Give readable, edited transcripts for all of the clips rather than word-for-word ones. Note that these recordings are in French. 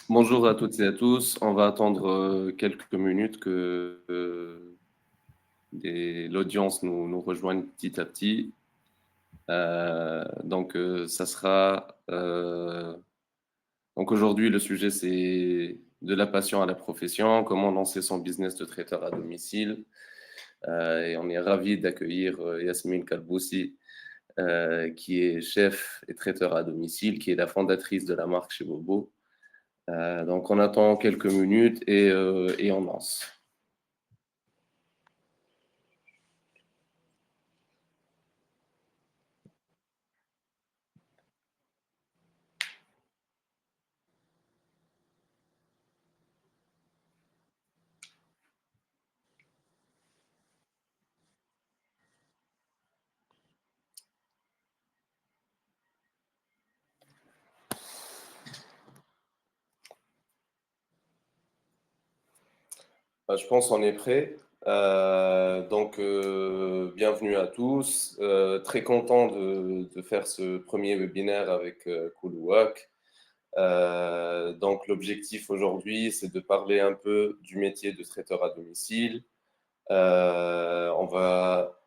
Bonjour à toutes et à tous. On va attendre quelques minutes que l'audience nous rejoigne petit à petit. Ça sera. Donc aujourd'hui, le sujet, c'est de la passion à la profession, comment lancer son business de traiteur à domicile. Et on est ravi d'accueillir Yasmine Kalboussi, qui est chef et traiteur à domicile, qui est la fondatrice de la marque chez Bobo. Donc on attend quelques minutes et on lance. Je pense qu'on est prêt. Bienvenue à tous. Très content de faire ce premier webinaire avec Coolwalk. L'objectif aujourd'hui, c'est de parler un peu du métier de traiteur à domicile. On va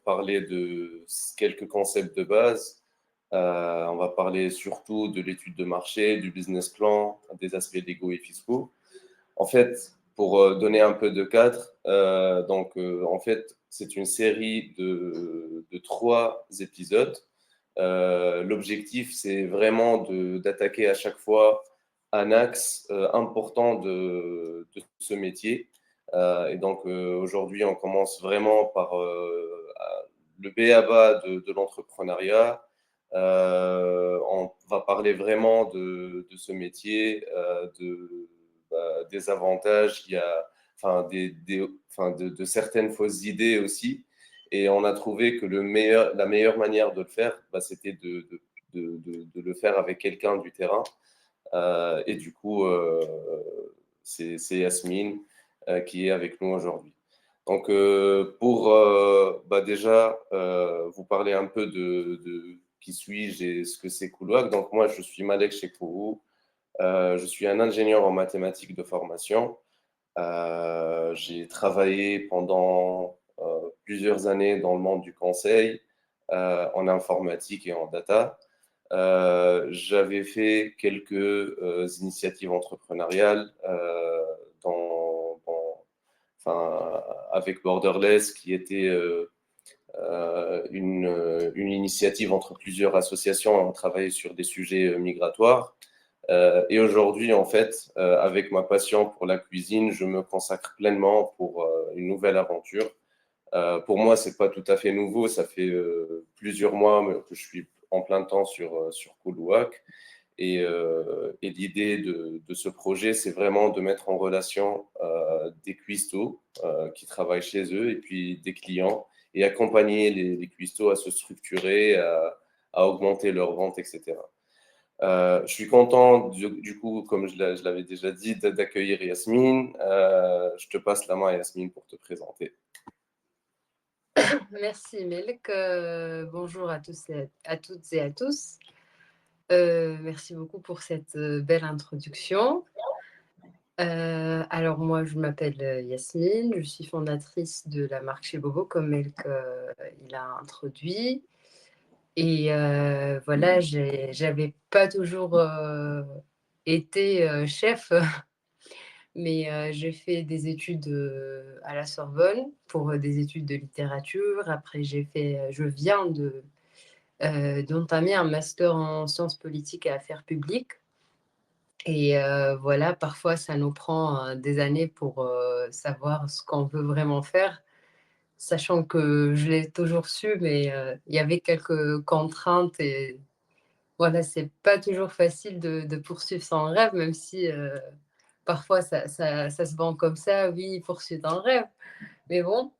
parler de quelques concepts de base. On va parler surtout de l'étude de marché, du business plan, des aspects légaux et fiscaux. En fait, pour donner un peu de cadre, c'est une série de 3 épisodes. L'objectif, c'est vraiment d'attaquer à chaque fois un axe important de ce métier. Aujourd'hui, on commence vraiment par le b.a.-ba de l'entrepreneuriat. On va parler vraiment de ce métier, des avantages, il y a de certaines fausses idées aussi. Et on a trouvé que la meilleure manière de le faire, c'était de le faire avec quelqu'un du terrain. Et du coup, c'est Yasmine qui est avec nous aujourd'hui. Donc, pour déjà vous parler un peu de qui suis-je et ce que c'est Coolwalk. Donc, moi, je suis Malek Chekourou. Je suis un ingénieur en mathématiques de formation. J'ai travaillé pendant plusieurs années dans le monde du conseil, en informatique et en data. J'avais fait quelques initiatives entrepreneuriales avec Borderless, qui était une initiative entre plusieurs associations. On travaillait sur des sujets migratoires. Et aujourd'hui, en fait, avec ma passion pour la cuisine, je me consacre pleinement pour une nouvelle aventure. Pour moi, c'est pas tout à fait nouveau. Ça fait plusieurs mois que je suis en plein temps sur Coolwalk. Et l'idée de ce projet, c'est vraiment de mettre en relation des cuistots qui travaillent chez eux et puis des clients et accompagner les cuistots à se structurer, à augmenter leurs ventes, etc. Je suis content, du coup, comme je l'avais déjà dit, d'accueillir Yasmine. Je te passe la main, Yasmine, pour te présenter. Merci Melek. Bonjour à toutes et à tous. Merci beaucoup pour cette belle introduction. Alors moi, je m'appelle Yasmine, je suis fondatrice de la marque chez Bobo, comme Melek il a introduit. Et voilà, j'avais pas toujours été chef, mais j'ai fait des études à la Sorbonne pour des études de littérature. Après, je viens d'entamer un master en sciences politiques et affaires publiques. Et voilà, parfois, ça nous prend des années pour savoir ce qu'on veut vraiment faire, sachant que je l'ai toujours su, mais il y avait quelques contraintes et voilà, c'est pas toujours facile de poursuivre son rêve, même si parfois ça se vend comme ça, oui, poursuivre ton rêve. Mais bon,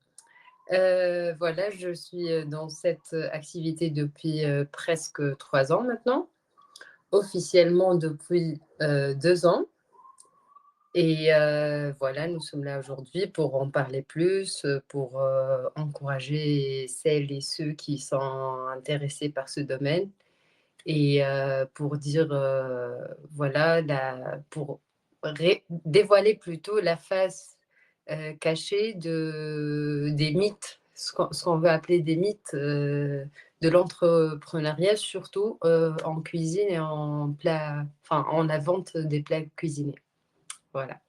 voilà, je suis dans cette activité depuis presque 3 ans maintenant, officiellement depuis 2 ans. Et voilà, nous sommes là aujourd'hui pour en parler plus, pour encourager celles et ceux qui sont intéressés par ce domaine Et pour dire, voilà, pour dévoiler plutôt la face cachée des mythes, ce qu'on veut appeler des mythes de l'entrepreneuriat, surtout en cuisine et en la vente des plats cuisinés. Voilà.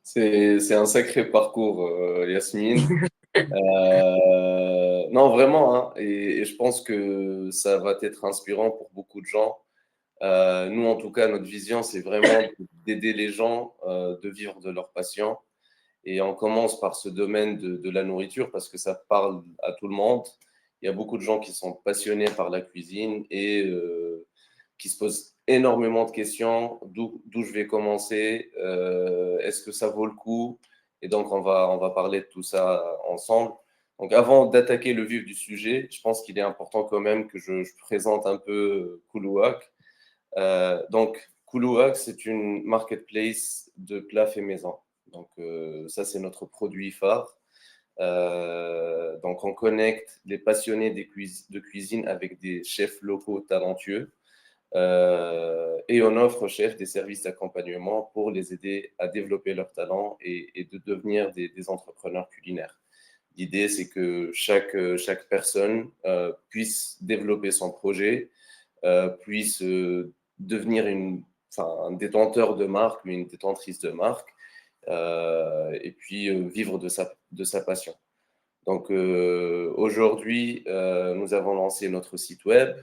C'est un sacré parcours, Yasmine. Non, vraiment, hein, et je pense que ça va être inspirant pour beaucoup de gens. Nous, en tout cas, notre vision, c'est vraiment d'aider les gens de vivre de leur passion. Et on commence par ce domaine de la nourriture parce que ça parle à tout le monde. Il y a beaucoup de gens qui sont passionnés par la cuisine et qui se posent énormément de questions. D'où je vais commencer? Est-ce que ça vaut le coup? Et donc, on va parler de tout ça ensemble. Donc, avant d'attaquer le vif du sujet, je pense qu'il est important quand même que je présente un peu Kuluak. Donc, Kuluak, c'est une marketplace de plats faits maison. Donc, ça, c'est notre produit phare. Donc, on connecte les passionnés de cuisine avec des chefs locaux talentueux. Et on offre aux chefs des services d'accompagnement pour les aider à développer leur talent et de devenir des entrepreneurs culinaires. L'idée, c'est que chaque personne puisse développer son projet, puisse devenir un détenteur de marque ou une détentrice de marque, et puis vivre de sa passion. Donc aujourd'hui, nous avons lancé notre site web.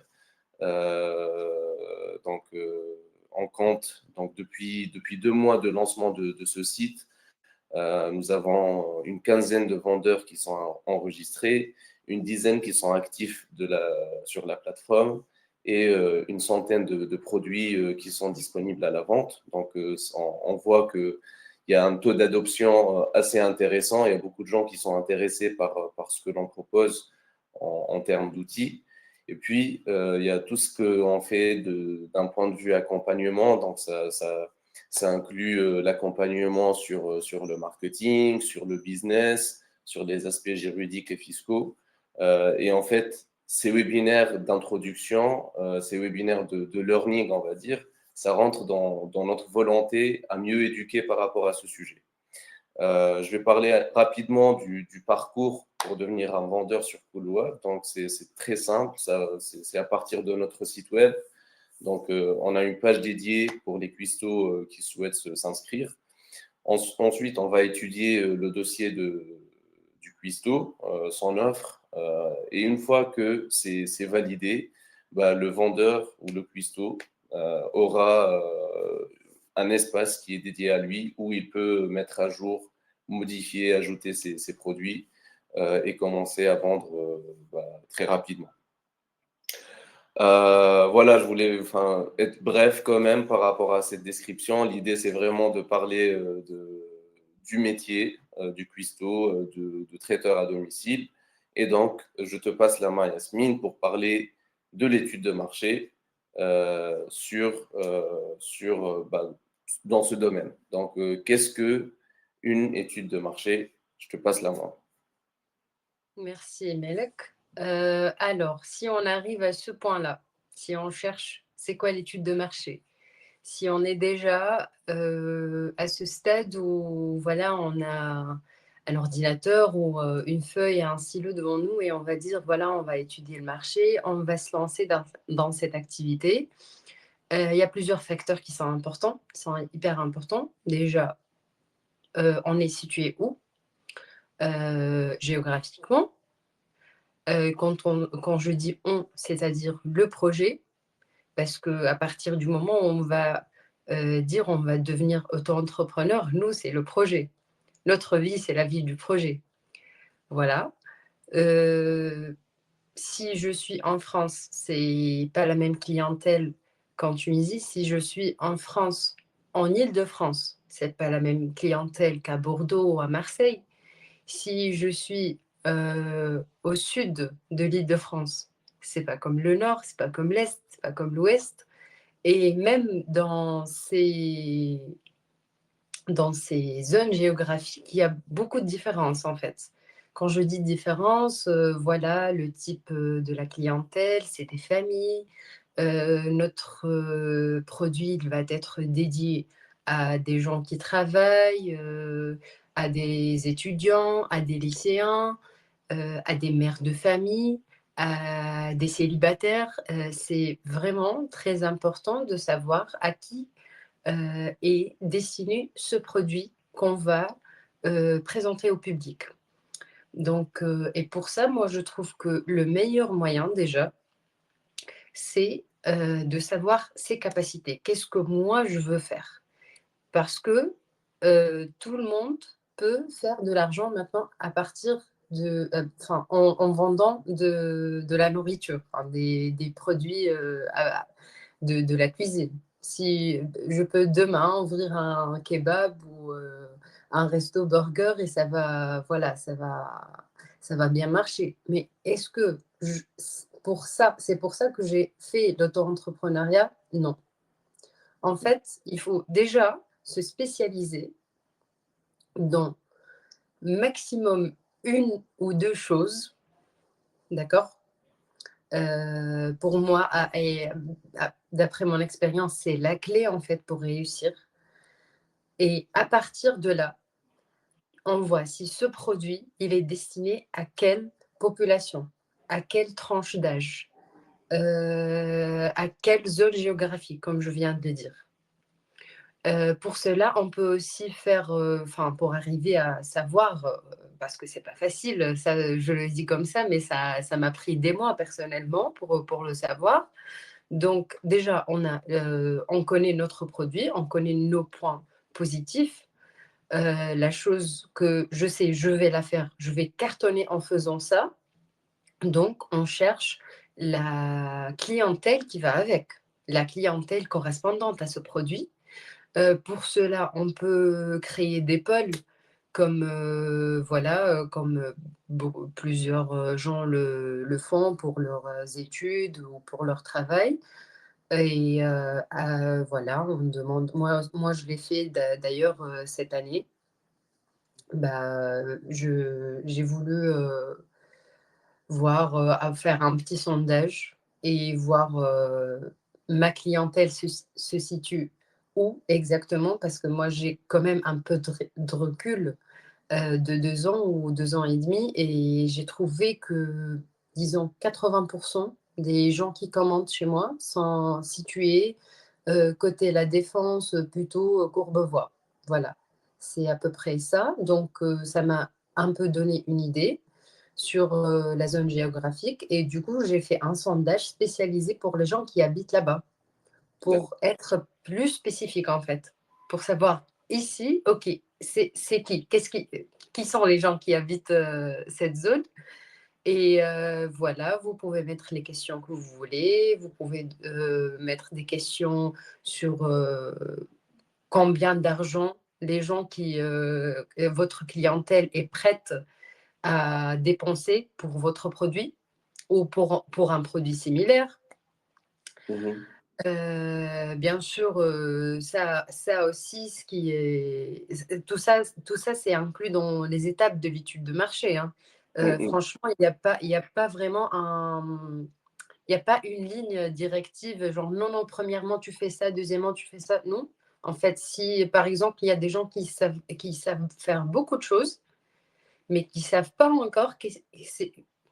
Donc on compte donc depuis 2 mois de lancement de ce site. Nous avons une quinzaine de vendeurs qui sont enregistrés, une dizaine qui sont actifs sur la plateforme et une centaine de produits qui sont disponibles à la vente. Donc, on voit qu'il y a un taux d'adoption assez intéressant. Il y a beaucoup de gens qui sont intéressés par ce que l'on propose en termes d'outils. Et puis, il y a tout ce qu'on fait d'un point de vue accompagnement. Donc, ça inclut l'accompagnement sur le marketing, sur le business, sur les aspects juridiques et fiscaux. Et en fait, ces webinaires d'introduction, ces webinaires de learning, on va dire, ça rentre dans notre volonté à mieux éduquer par rapport à ce sujet. Je vais parler rapidement du parcours pour devenir un vendeur sur Kuluak. Donc, c'est très simple. C'est à partir de notre site web. Donc, on a une page dédiée pour les cuistots qui souhaitent s'inscrire. Ensuite, on va étudier le dossier du cuistot, son offre. Et une fois que c'est validé, bah, le vendeur ou le cuistot aura un espace qui est dédié à lui où il peut mettre à jour, modifier, ajouter ses produits et commencer à vendre très rapidement. Voilà, je voulais être bref quand même par rapport à cette description. L'idée, c'est vraiment de parler du métier, du cuistot, de traiteur à domicile. Et donc, je te passe la main, Yasmine, pour parler de l'étude de marché dans ce domaine. Donc, qu'est-ce qu'une étude de marché? Je te passe la main. Merci, Melek. Alors, si on arrive à ce point-là, si on cherche, c'est quoi l'étude de marché? Si on est déjà à ce stade où voilà, on a un ordinateur ou une feuille et un stylo devant nous et on va dire, voilà, on va étudier le marché, on va se lancer dans cette activité. Il y a plusieurs facteurs qui sont importants, qui sont hyper importants. Déjà, on est situé où géographiquement? Quand je dis on, c'est-à-dire le projet, parce qu'à partir du moment où on va dire on va devenir auto-entrepreneur, nous, c'est le projet. Notre vie, c'est la vie du projet. Voilà. Si je suis en France, c'est pas la même clientèle qu'en Tunisie. Si je suis en France, en Île-de-France, c'est pas la même clientèle qu'à Bordeaux ou à Marseille. Si je suis au sud de l'Île-de-France, c'est pas comme le nord, c'est pas comme l'est, c'est pas comme l'ouest. Et même dans ces zones géographiques, il y a beaucoup de différences en fait. Quand je dis différence, voilà le type de la clientèle, c'est des familles, Notre produit il va être dédié à des gens qui travaillent, à des étudiants, à des lycéens, à des mères de famille, à des célibataires. C'est vraiment très important de savoir à qui est destiné ce produit qu'on va présenter au public. Donc, et pour ça, moi, je trouve que le meilleur moyen déjà, c'est de savoir ses capacités. Qu'est-ce que moi, je veux faire? Parce que tout le monde peut faire de l'argent maintenant à partir de, en vendant de la nourriture, enfin, des produits de la cuisine. Si je peux demain ouvrir un kebab ou un resto burger et ça va, voilà, ça va bien marcher. Mais est-ce que pour ça, c'est pour ça que j'ai fait l'auto-entrepreneuriat? Non. En fait, il faut déjà se spécialiser dans maximum une ou deux choses, d'accord? Pour moi, d'après mon expérience, c'est la clé en fait pour réussir. Et à partir de là, on voit si ce produit, il est destiné à quelle population, à quelle tranche d'âge, à quelle zone géographique, comme je viens de le dire. Pour cela, on peut aussi faire, enfin, pour arriver à savoir, parce que c'est pas facile, ça, je le dis comme ça, mais ça m'a pris des mois personnellement pour le savoir. Donc déjà, on connaît notre produit, on connaît nos points positifs. La chose que je sais, je vais la faire, je vais cartonner en faisant ça. Donc on cherche la clientèle qui va avec, la clientèle correspondante à ce produit. Pour cela, on peut créer des pôles comme, voilà, comme, plusieurs, gens le font pour leurs études ou pour leur travail et voilà, on me demande moi je l'ai fait d'ailleurs, cette année. Bah, j'ai voulu, voir, à faire un petit sondage et voir, ma clientèle se situe où exactement. Parce que moi, j'ai quand même un peu de recul, de 2 ans ou 2 ans et demi et j'ai trouvé que, disons 80 des gens qui commandent chez moi sont situés, côté La Défense, plutôt, Courbevoie. Voilà, c'est à peu près ça. Donc ça m'a un peu donné une idée sur, la zone géographique et du coup, j'ai fait un sondage spécialisé pour les gens qui habitent là-bas, pour être plus spécifique, en fait, pour savoir ici, OK, c'est qui? Qui sont les gens qui habitent, cette zone? Et voilà, vous pouvez mettre les questions que vous voulez, vous pouvez, mettre des questions sur, combien d'argent les gens votre clientèle est prête à dépenser pour votre produit ou pour un produit similaire. Mhm. Bien sûr, ça aussi, ce qui est tout ça, c'est inclus dans les étapes de l'étude de marché, hein. Mhm. Franchement, il y a pas vraiment il y a pas une ligne directive, genre: «Non, non, premièrement, tu fais ça, deuxièmement, tu fais ça». Non. En fait, si, par exemple, il y a des gens qui savent faire beaucoup de choses, mais qui savent pas encore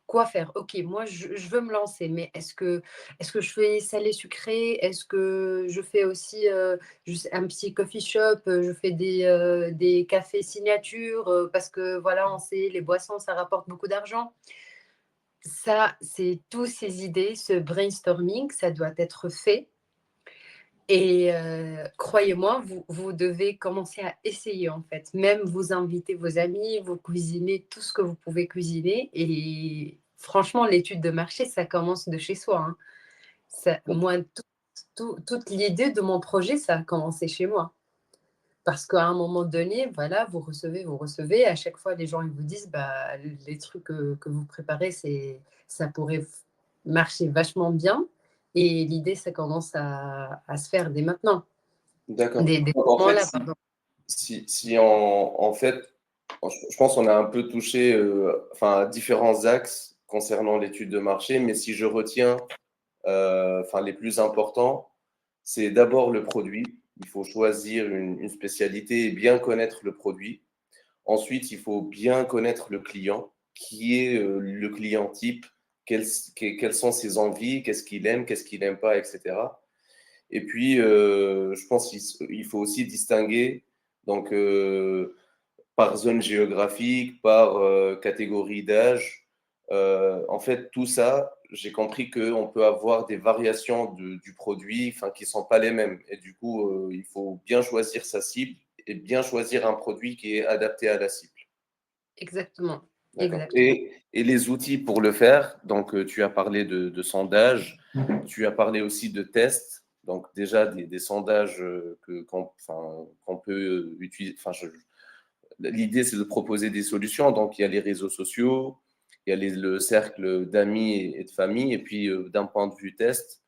quoi faire. OK, moi je veux me lancer, mais est-ce que je fais salé sucré? Est-ce que je fais aussi, je sais un petit coffee shop, je fais des cafés signature, parce que voilà, on sait les boissons ça rapporte beaucoup d'argent. Ça, c'est tous ces idées, ce brainstorming, ça doit être fait et croyez-moi, vous devez commencer à essayer, en fait. Même vous invitez vos amis, vous cuisinez tout ce que vous pouvez cuisiner et franchement, l'étude de marché, ça commence de chez soi, hein. Moi, toute l'idée de mon projet, ça a commencé chez moi. Parce qu'à un moment donné, voilà, vous recevez. À chaque fois, les gens, ils vous disent, bah, les trucs que vous préparez, ça pourrait marcher vachement bien. Et l'idée, ça commence à se faire dès maintenant. D'accord. Dès Donc, ce en fait, moment-là, pardon. si en fait, je pense qu'on a un peu touché enfin, différents axes concernant l'étude de marché, mais si je retiens enfin les plus importants, c'est d'abord le produit. Il faut choisir une spécialité et bien connaître le produit. Ensuite, il faut bien connaître le client, qui est le client type, quelles sont ses envies, qu'est-ce qu'il n'aime pas, etc. Et puis, je pense qu'il faut aussi distinguer donc, par zone géographique, par catégorie d'âge. En fait, tout ça, j'ai compris qu'on peut avoir des variations du produit qui ne sont pas les mêmes. Et du coup, il faut bien choisir sa cible et bien choisir un produit qui est adapté à la cible. Exactement, D'accord. exactement. Et les outils pour le faire, donc tu as parlé de sondage, tu as parlé aussi de tests. Donc déjà des sondages qu'on peut utiliser. L'idée, c'est de proposer des solutions. Donc il y a les réseaux sociaux, il y a le cercle d'amis et de famille. Et puis d'un point de vue test,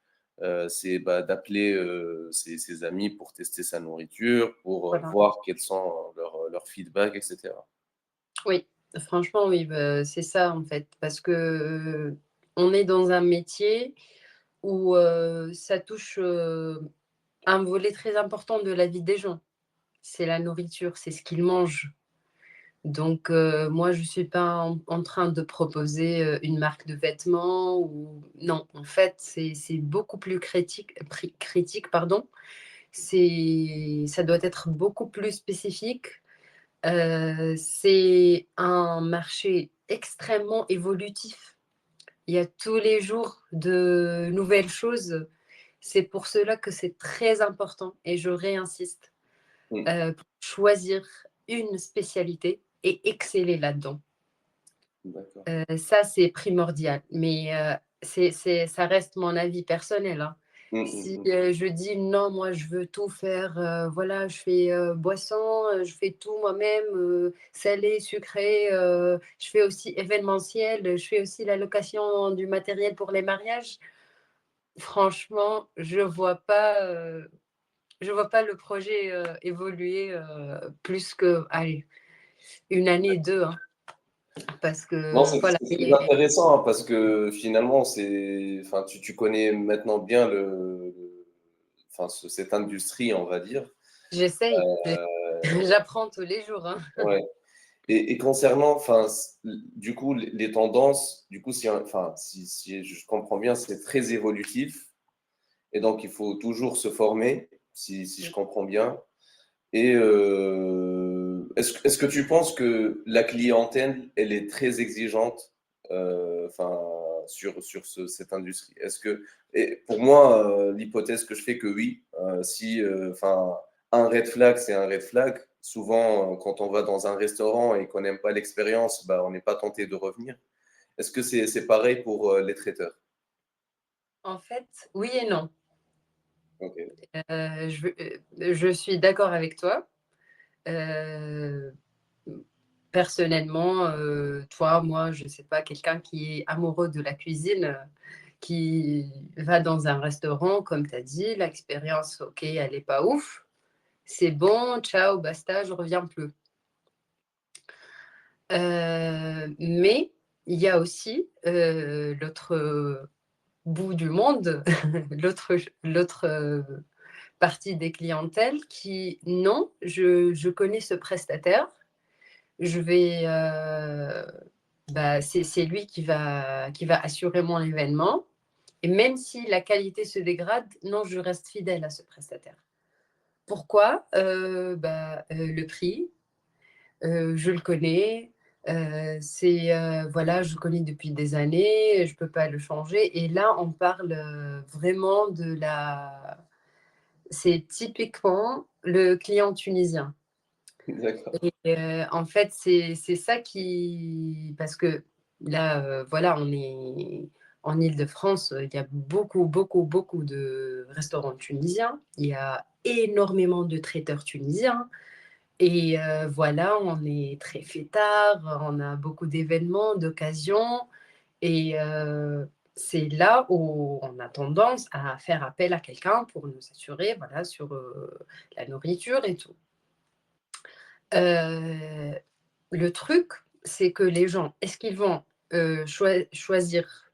c'est d'appeler ses amis pour tester sa nourriture, pour Voilà. voir quels sont leurs feedbacks, etc. Oui, franchement, oui, c'est ça en fait, parce que on est dans un métier où ça touche un volet très important de la vie des gens. C'est la nourriture, c'est ce qu'ils mangent. Donc, moi, je ne suis pas en train de proposer une marque de vêtements ou non, en fait, c'est beaucoup plus critique, pardon. Ça doit être beaucoup plus spécifique. C'est un marché extrêmement évolutif. Il y a tous les jours de nouvelles choses. C'est pour cela que c'est très important et je réinsiste, Mm. pour choisir une spécialité et exceller là-dedans. D'accord. Ça, c'est primordial, mais ça reste mon avis personnel, hein. Mm, mm, Si mm. je dis non, moi je veux tout faire, voilà, je fais boisson, je fais tout moi-même, salé, sucré, je fais aussi événementiel, je fais aussi la location du matériel pour les mariages. Franchement, je vois pas le projet évoluer plus que, allez, une année, deux, hein, parce Non, que c'est voilà. très intéressant hein, parce que finalement, tu connais maintenant bien cette industrie, on va dire. J'essaye, Euh, j'apprends tous les jours, hein. ouais. Et concernant, du coup, les tendances, du coup, si je comprends bien, c'est très évolutif et donc il faut toujours se former, si je comprends bien. Et est-ce que tu penses que la clientèle, elle est très exigeante cette industrie? Et pour moi, l'hypothèse que je fais que oui, un red flag, c'est un red flag. Souvent, quand on va dans un restaurant et qu'on n'aime pas l'expérience, on n'est pas tenté de revenir. Est-ce que c'est pareil pour les traiteurs? En fait, oui et non. Ok. Je suis d'accord avec toi. Heu, Personnellement, toi, moi, je ne sais pas, quelqu'un qui est amoureux de la cuisine, qui va dans un restaurant, comme tu as dit, l'expérience, OK, elle est pas ouf. C'est bon, ciao, basta, je reviens plus. Mais il y a aussi, l'autre bout du monde, l'autre partie des clientèles qui non, je connais ce prestataire, je vais, c'est lui qui va assurer mon événement et même si la qualité se dégrade, non, je reste fidèle à ce prestataire. Pourquoi? Le prix, je le connais, voilà, je le connais depuis des années, je peux pas le changer et là, on parle, vraiment c'est typiquement le client tunisien. D'accord. Et en fait, c'est ça qui parce que là, voilà, on est en Île-de-France, il y a beaucoup, beaucoup, beaucoup de restaurants tunisiens. Il y a énormément de traiteurs tunisiens et voilà, on est très fêtard, on a beaucoup d'événements, d'occasions et c'est là où on a tendance à faire appel à quelqu'un pour nous assurer, voilà, sur, la nourriture et tout. Heu, le truc, c'est que les gens, est-ce qu'ils vont, choisir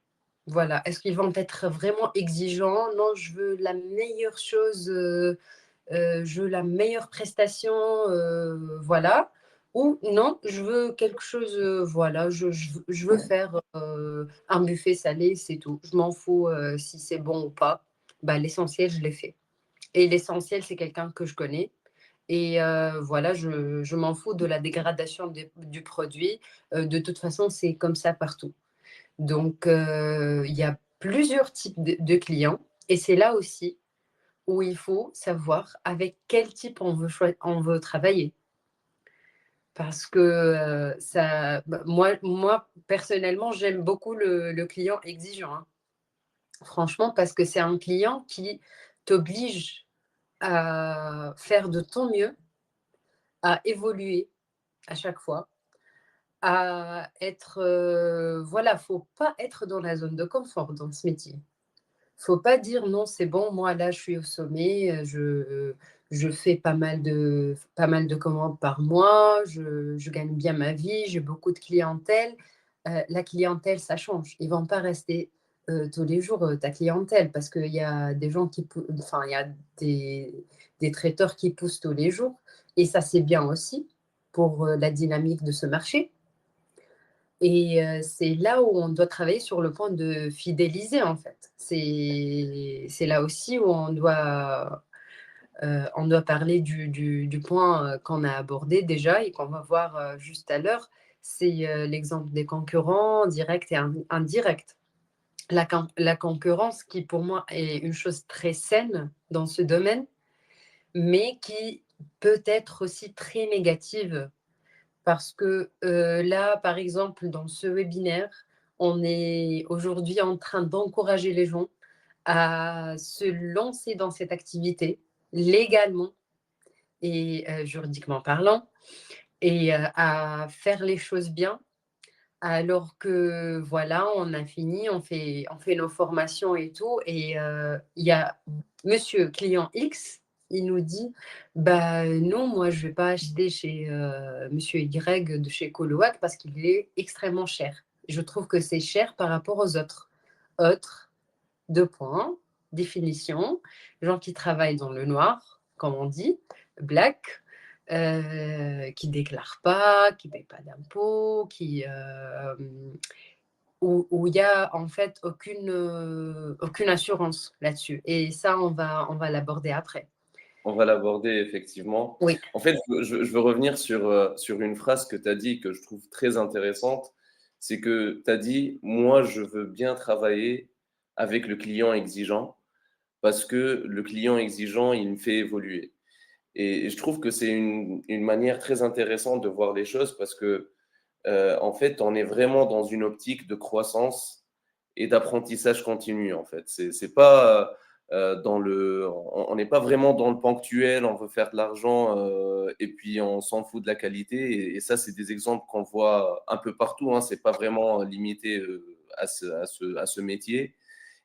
Voilà. Est-ce qu'ils vont être vraiment exigeants? Non, je veux la meilleure chose, je veux la meilleure prestation, voilà. Ou non, je veux quelque chose, voilà, je veux faire un buffet salé, c'est tout. Je m'en fous si c'est bon ou pas. Bah, l'essentiel, je l'ai fait. Et l'essentiel, c'est quelqu'un que je connais. Et voilà, je m'en fous de la dégradation du produit. De toute façon, c'est comme ça partout. Donc, il y a plusieurs types de clients. Et c'est là aussi où il faut savoir avec quel type on veut travailler. Parce que moi, personnellement, j'aime beaucoup le client exigeant, hein. Franchement, parce que c'est un client qui t'oblige à faire de ton mieux, à évoluer à chaque fois, à être, voilà, faut pas être dans la zone de confort dans ce métier. Faut pas dire: «Non, c'est bon, moi là, je suis au sommet, je fais pas mal de commandes par mois, je gagne bien ma vie, j'ai beaucoup de clientèle». La clientèle, ça change. Ils vont pas rester, tous les jours, ta clientèle parce qu'il y a des gens enfin, il y a des traiteurs qui poussent tous les jours et ça, c'est bien aussi pour, la dynamique de ce marché. Et c'est là où on doit travailler sur le point de fidéliser, en fait. C'est là aussi où on doit parler du point, qu'on a abordé déjà et qu'on va voir, juste à l'heure. C'est, l'exemple des concurrents directs et indirects. La concurrence qui, pour moi, est une chose très saine dans ce domaine, mais qui peut être aussi très négative parce que là, par exemple, dans ce webinaire, on est aujourd'hui en train d'encourager les gens à se lancer dans cette activité légalement et juridiquement parlant et à faire les choses bien. Alors que voilà, on a fini, on fait nos formations et tout et il y a monsieur client X, il nous dit: «Bah, non, moi je vais pas acheter chez, monsieur Y de chez Coloac parce qu'il est extrêmement cher. Je trouve que c'est cher par rapport aux autres». Autres, 2 points, définition, gens qui travaillent dans le noir, comme on dit, black, qui déclarent pas, qui payent pas d'impôts, où il y a en fait aucune assurance là-dessus et ça on va l'aborder après. On va l'aborder effectivement. Oui, En fait, je veux revenir sur une phrase que tu as dit que je trouve très intéressante. C'est que tu as dit: «Moi, je veux bien travailler avec le client exigeant parce que le client exigeant, il me fait évoluer». Et je trouve que c'est une manière très intéressante de voir les choses parce que, en fait, on est vraiment dans une optique de croissance et d'apprentissage continu, en fait. C'est pas, on n'est pas vraiment dans le ponctuel, on veut faire de l'argent, et puis on s'en fout de la qualité et ça, c'est des exemples qu'on voit un peu partout, hein. C'est pas vraiment limité, à ce métier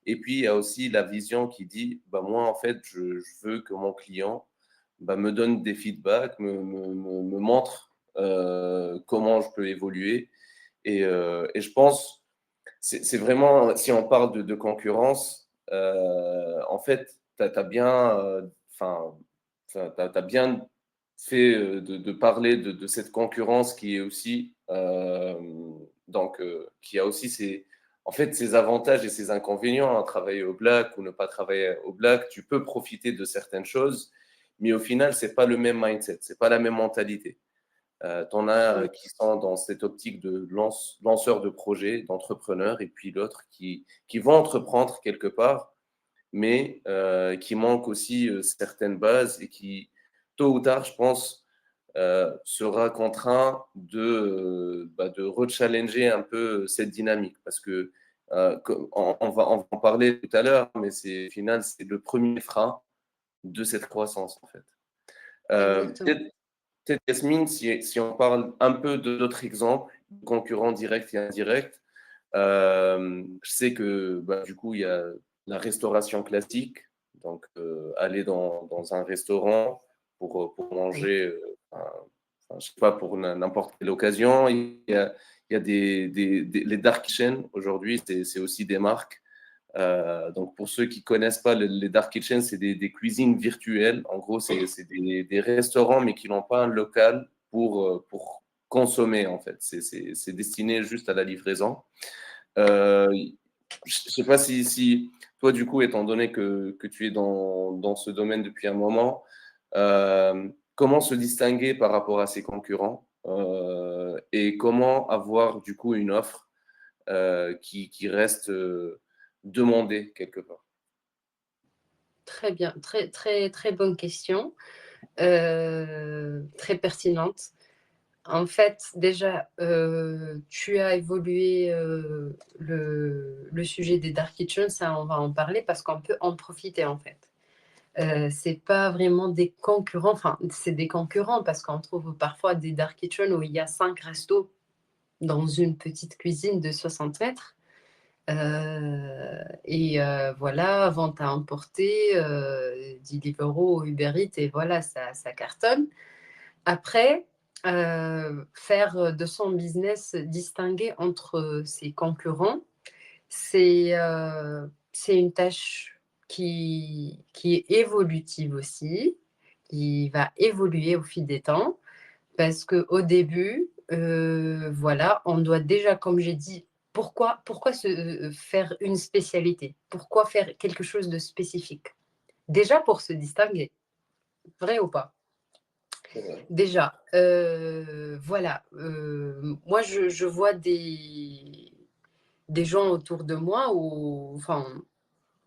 et puis il y a aussi la vision qui dit: «Bah, moi, en fait, je veux que mon client, bah, me donne des feedbacks, me montre, comment je peux évoluer» et je pense c'est vraiment, si on parle de concurrence, en fait, tu as bien, enfin, tu as bien fait, de parler de cette concurrence qui est aussi, qui a aussi ses en fait, ses avantages et ses inconvénients, hein. Travailler au black ou ne pas travailler au black, tu peux profiter de certaines choses, mais au final, c'est pas le même mindset, c'est pas la même mentalité. Tu en as oui, qui sont dans cette optique de lanceurs de projets, d'entrepreneurs, et puis d'autres qui vont entreprendre quelque part, mais qui manquent aussi certaines bases et qui, tôt ou tard, je pense, sera contraint de rechallenger un peu cette dynamique. Parce que, on va en parler tout à l'heure, mais au final, c'est le premier frein de cette croissance, en fait. exactement. Peut-être, Yasmine, si on parle un peu de d'autres exemples, concurrents directs et indirects, je sais que bah, du coup, il y a la restauration classique, donc aller dans un restaurant pour Oui, manger, enfin, je sais pas, pour n'importe quelle occasion. Il y a il y a les dark kitchen aujourd'hui, c'est aussi des marques. Donc, pour ceux qui ne connaissent pas, les dark kitchen, c'est des cuisines virtuelles. En gros, c'est des restaurants, mais qui n'ont pas un local pour consommer, en fait. C'est destiné juste à la livraison. Je ne sais pas si toi, du coup, étant donné que tu es dans ce domaine depuis un moment, comment se distinguer par rapport à ses concurrents et comment avoir, du coup, une offre qui reste demandée quelque part? Très bien, très, très, très bonne question, très pertinente. En fait, déjà, tu as évolué le sujet des dark kitchens, ça, on va en parler parce qu'on peut en profiter, en fait. C'est pas vraiment des concurrents, enfin, c'est des concurrents parce qu'on trouve parfois des dark kitchens où il y a 5 restos dans une petite cuisine de 60 mètres. Voilà, vente à emporter, Deliveroo, Uber Eats, et voilà, ça cartonne. Après, faire de son business distinguer entre ses concurrents, c'est une tâche qui est évolutive aussi, qui va évoluer au fil des temps, parce qu'au début, voilà, on doit déjà, comme j'ai dit, pourquoi faire une spécialité? Pourquoi faire quelque chose de spécifique? Déjà pour se distinguer, vrai ou pas? C'est vrai. Déjà, voilà, moi je vois des gens autour de moi ou enfin,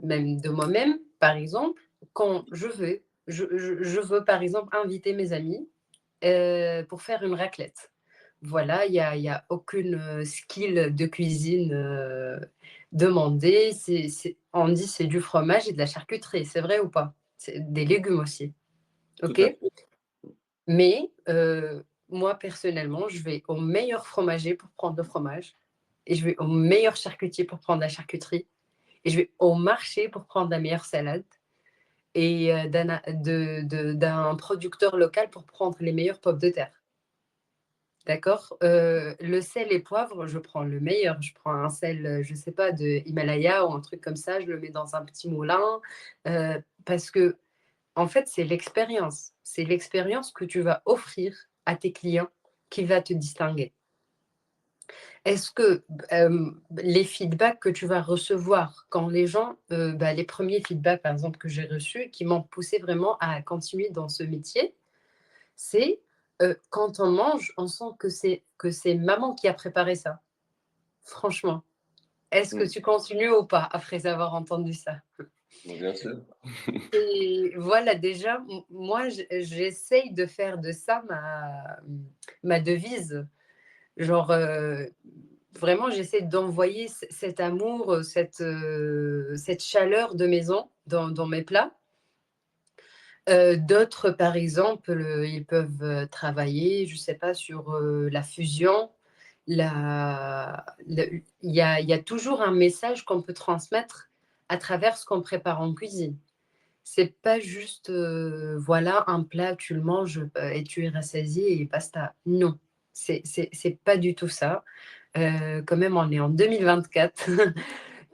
même de moi-même, par exemple, quand je veux par exemple inviter mes amis, pour faire une raclette. Voilà, il y a aucune, skill de cuisine, demandée. On dit: «C'est du fromage et de la charcuterie», c'est vrai ou pas? C'est des légumes aussi, Tout OK? à fait. Mais moi personnellement, je vais au meilleur fromager pour prendre le fromage et je vais au meilleur charcutier pour prendre la charcuterie et je vais au marché pour prendre la meilleure salade et d'un producteur local pour prendre les meilleures pommes de terre. D'accord? Le sel et poivre, je prends le meilleur. Je prends un sel, je sais pas, de Himalaya ou un truc comme ça, je le mets dans un petit moulin, parce que en fait, c'est l'expérience. C'est l'expérience que tu vas offrir à tes clients qui va te distinguer. Est-ce que, les feedbacks que tu vas recevoir quand les gens, les premiers feedbacks, par exemple, que j'ai reçus, qui m'ont poussé vraiment à continuer dans ce métier, c'est, quand on mange, on sent que c'est maman qui a préparé ça. Franchement. Est-ce que Mmh. tu continues ou pas après avoir entendu ça? Bien sûr. Et voilà, déjà, moi, j'essaye de faire de ça ma devise. Genre, vraiment, j'essaie d'envoyer cet amour, cette chaleur de maison dans mes plats. D'autres, par exemple, ils peuvent, travailler, je ne sais pas, sur, la fusion. Il y a toujours un message qu'on peut transmettre à travers ce qu'on prépare en cuisine. C'est pas juste, voilà, un plat, tu le manges, et tu es rassasié et basta. Non, c'est pas du tout ça. Quand même, on est en 2024.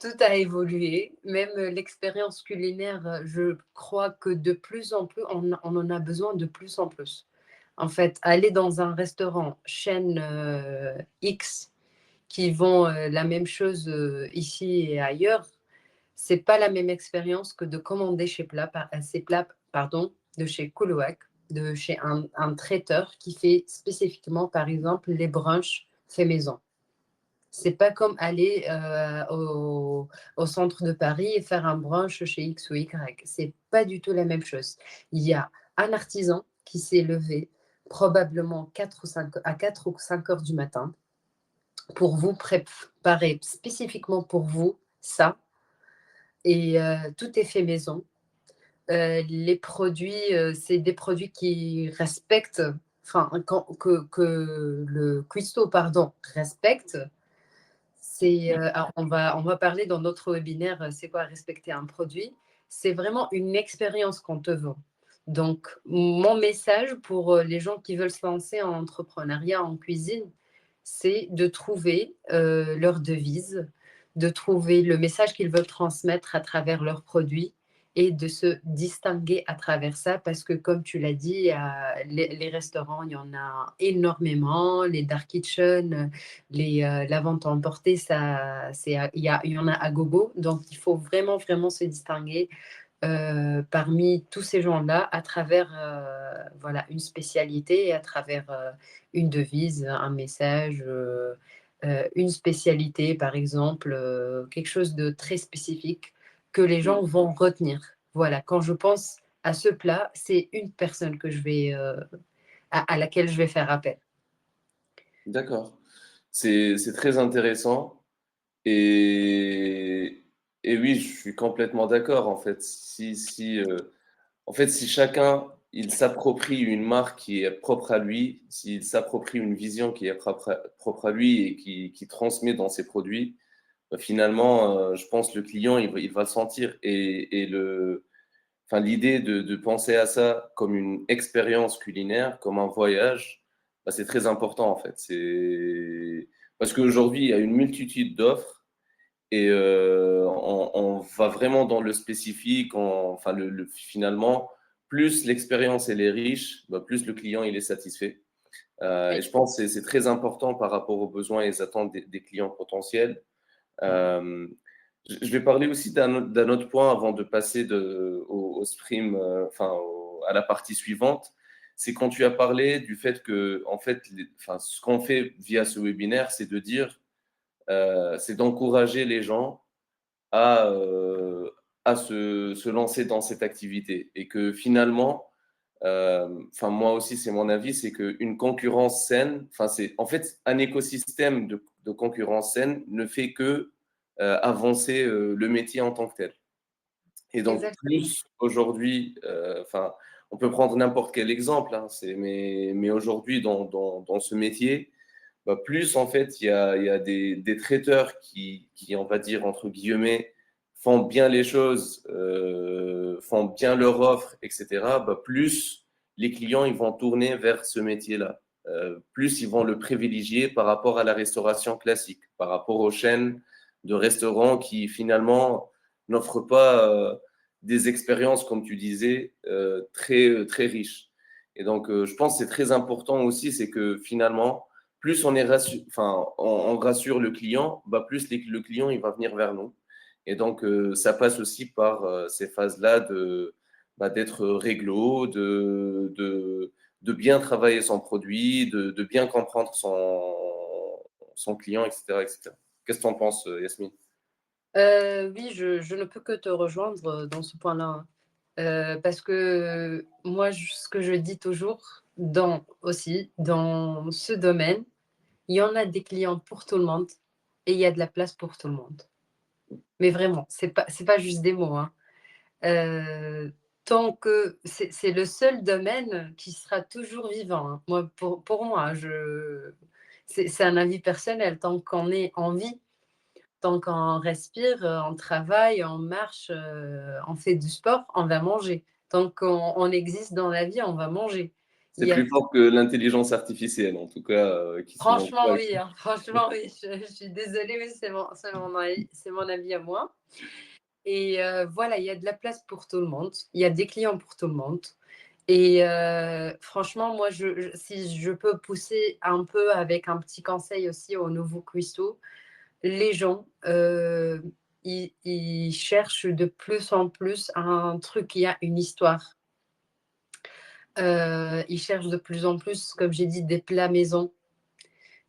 Tout a évolué, même, l'expérience culinaire, je crois que de plus en plus, on en a besoin de plus en plus. En fait, aller dans un restaurant chaîne, X qui vend, la même chose, ici et ailleurs, c'est pas la même expérience que de commander ces plats, pardon, de chez Colouac, de chez un traiteur qui fait spécifiquement, par exemple, les brunchs faits maison. C'est pas comme aller, au centre de Paris et faire un brunch chez X ou Y. C'est pas du tout la même chose. Il y a un artisan qui s'est levé probablement 4 ou 5 heures du matin pour vous préparer spécifiquement pour vous ça et tout est fait maison. Les produits, c'est des produits qui respectent, enfin, que le cuistot, pardon, respecte. Alors on va parler dans notre webinaire, c'est quoi respecter un produit? C'est vraiment une expérience qu'on te vend. Donc mon message pour, les gens qui veulent se lancer en entrepreneuriat, en cuisine, c'est de trouver leur devise, de trouver le message qu'ils veulent transmettre à travers leurs produits et de se distinguer à travers ça parce que comme tu l'as dit, les restaurants, il y en a énormément, les dark kitchen, la vente à emporter, il y en a à gogo, donc il faut vraiment, vraiment se distinguer parmi tous ces gens-là à travers voilà, une spécialité et à travers une devise, un message, une spécialité, par exemple, quelque chose de très spécifique que les gens vont retenir. Voilà, quand je pense à ce plat, c'est une personne que à laquelle je vais faire appel. D'accord. C'est très intéressant. Et, et oui, je suis complètement d'accord. En fait, en fait, si chacun il s'approprie une marque qui est propre à lui, s'il s'approprie une vision qui est propre à lui et qui transmet dans ses produits, finalement, je pense que le client il va le sentir. Enfin, l'idée de penser à ça comme une expérience culinaire, comme un voyage, bah, c'est très important en fait. Parce qu'aujourd'hui, il y a une multitude d'offres et on va vraiment dans le spécifique. Enfin, finalement, plus l'expérience elle est riche, bah, plus le client il est satisfait. Et Oui. je pense que c'est très important par rapport aux besoins et aux attentes des clients potentiels. Euh, je vais parler aussi d'un autre point avant de passer au stream, enfin, à la partie suivante. C'est quand tu as parlé du fait que, en fait, enfin, ce qu'on fait via ce webinaire, c'est de dire, c'est d'encourager les gens à, euh, à se lancer dans cette activité. Et que finalement, enfin, moi aussi, c'est mon avis, c'est qu'une concurrence saine, enfin, c'est en fait un écosystème de concurrence saine ne fait que avancer le métier en tant que tel. Et donc, Exactement. plus aujourd'hui, enfin, on peut prendre n'importe quel exemple, hein, mais aujourd'hui, dans ce métier, bah, plus en fait, il y a des traiteurs qui, on va dire, entre guillemets, font bien les choses, font bien leur offre, etc., bah, plus les clients ils vont tourner vers ce métier-là. Plus ils vont le privilégier par rapport à la restauration classique, par rapport aux chaînes de restaurants qui finalement n'offrent pas des expériences, comme tu disais, très riches. Et donc, je pense que c'est très important aussi, c'est que finalement, plus enfin, on rassure le client, bah, plus le client il va venir vers nous. Et donc, ça passe aussi par ces phases-là bah, d'être réglo, de bien travailler son produit, de bien comprendre son client, etc., etc. Qu'est-ce que tu en penses, Yasmine? Oui, je ne peux que te rejoindre dans ce point-là, hein. Parce que moi, ce que je dis toujours, aussi, dans ce domaine, il y en a des clients pour tout le monde et il y a de la place pour tout le monde. Mais vraiment, c'est pas juste des mots, hein. Heu, Tant que c'est le seul domaine qui sera toujours vivant, hein. Moi, pour moi, c'est un avis personnel. Tant qu'on est en vie, tant qu'on respire, on travaille, on marche, on fait du sport, on va manger. Tant qu'on existe dans la vie, on va manger. Il C'est y a plus fort que l'intelligence artificielle, en tout cas, qui souvent le franchement voit. oui, hein, franchement oui, je suis désolée, mais c'est mon avis à moi et voilà, il y a de la place pour tout le monde. Il y a des clients pour tout le monde et franchement, moi, si je peux pousser un peu avec un petit conseil aussi aux nouveaux cuistots, les gens, ils cherchent de plus en plus un truc qui a une histoire. Ils cherchent de plus en plus, comme j'ai dit, des plats maison,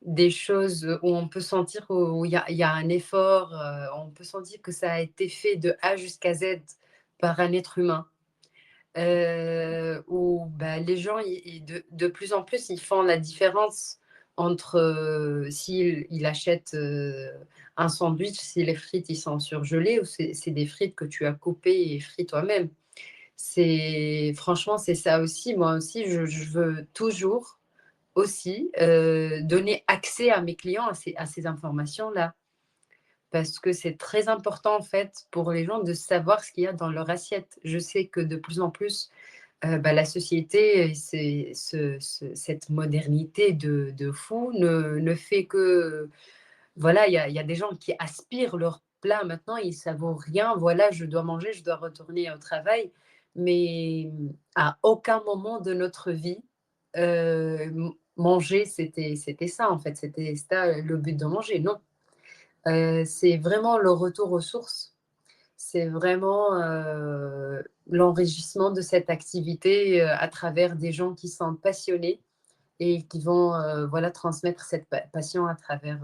des choses où on peut sentir où il y a un effort, on peut sentir que ça a été fait de A jusqu'à Z par un être humain. Où bah, les gens, de plus en plus, ils font la différence entre s'ils ils achètent un sandwich, si les frites ils sont surgelées ou c'est des frites que tu as coupées et frites toi-même. Franchement, c'est ça aussi. Moi aussi, je veux toujours aussi donner accès à mes clients à ces informations-là. Parce que c'est très important en fait pour les gens de savoir ce qu'il y a dans leur assiette. Je sais que de plus en plus, la société, cette modernité de fou ne fait que voilà, il y a des gens qui aspirent leur plat maintenant, ils ne savent rien. Voilà, je dois manger, je dois retourner au travail. Mais à aucun moment de notre vie, manger, c'était ça, en fait. C'était ça le but de manger. Non, c'est vraiment le retour aux sources. C'est vraiment l'enrichissement de cette activité à travers des gens qui sont passionnés et qui vont voilà, transmettre cette passion à travers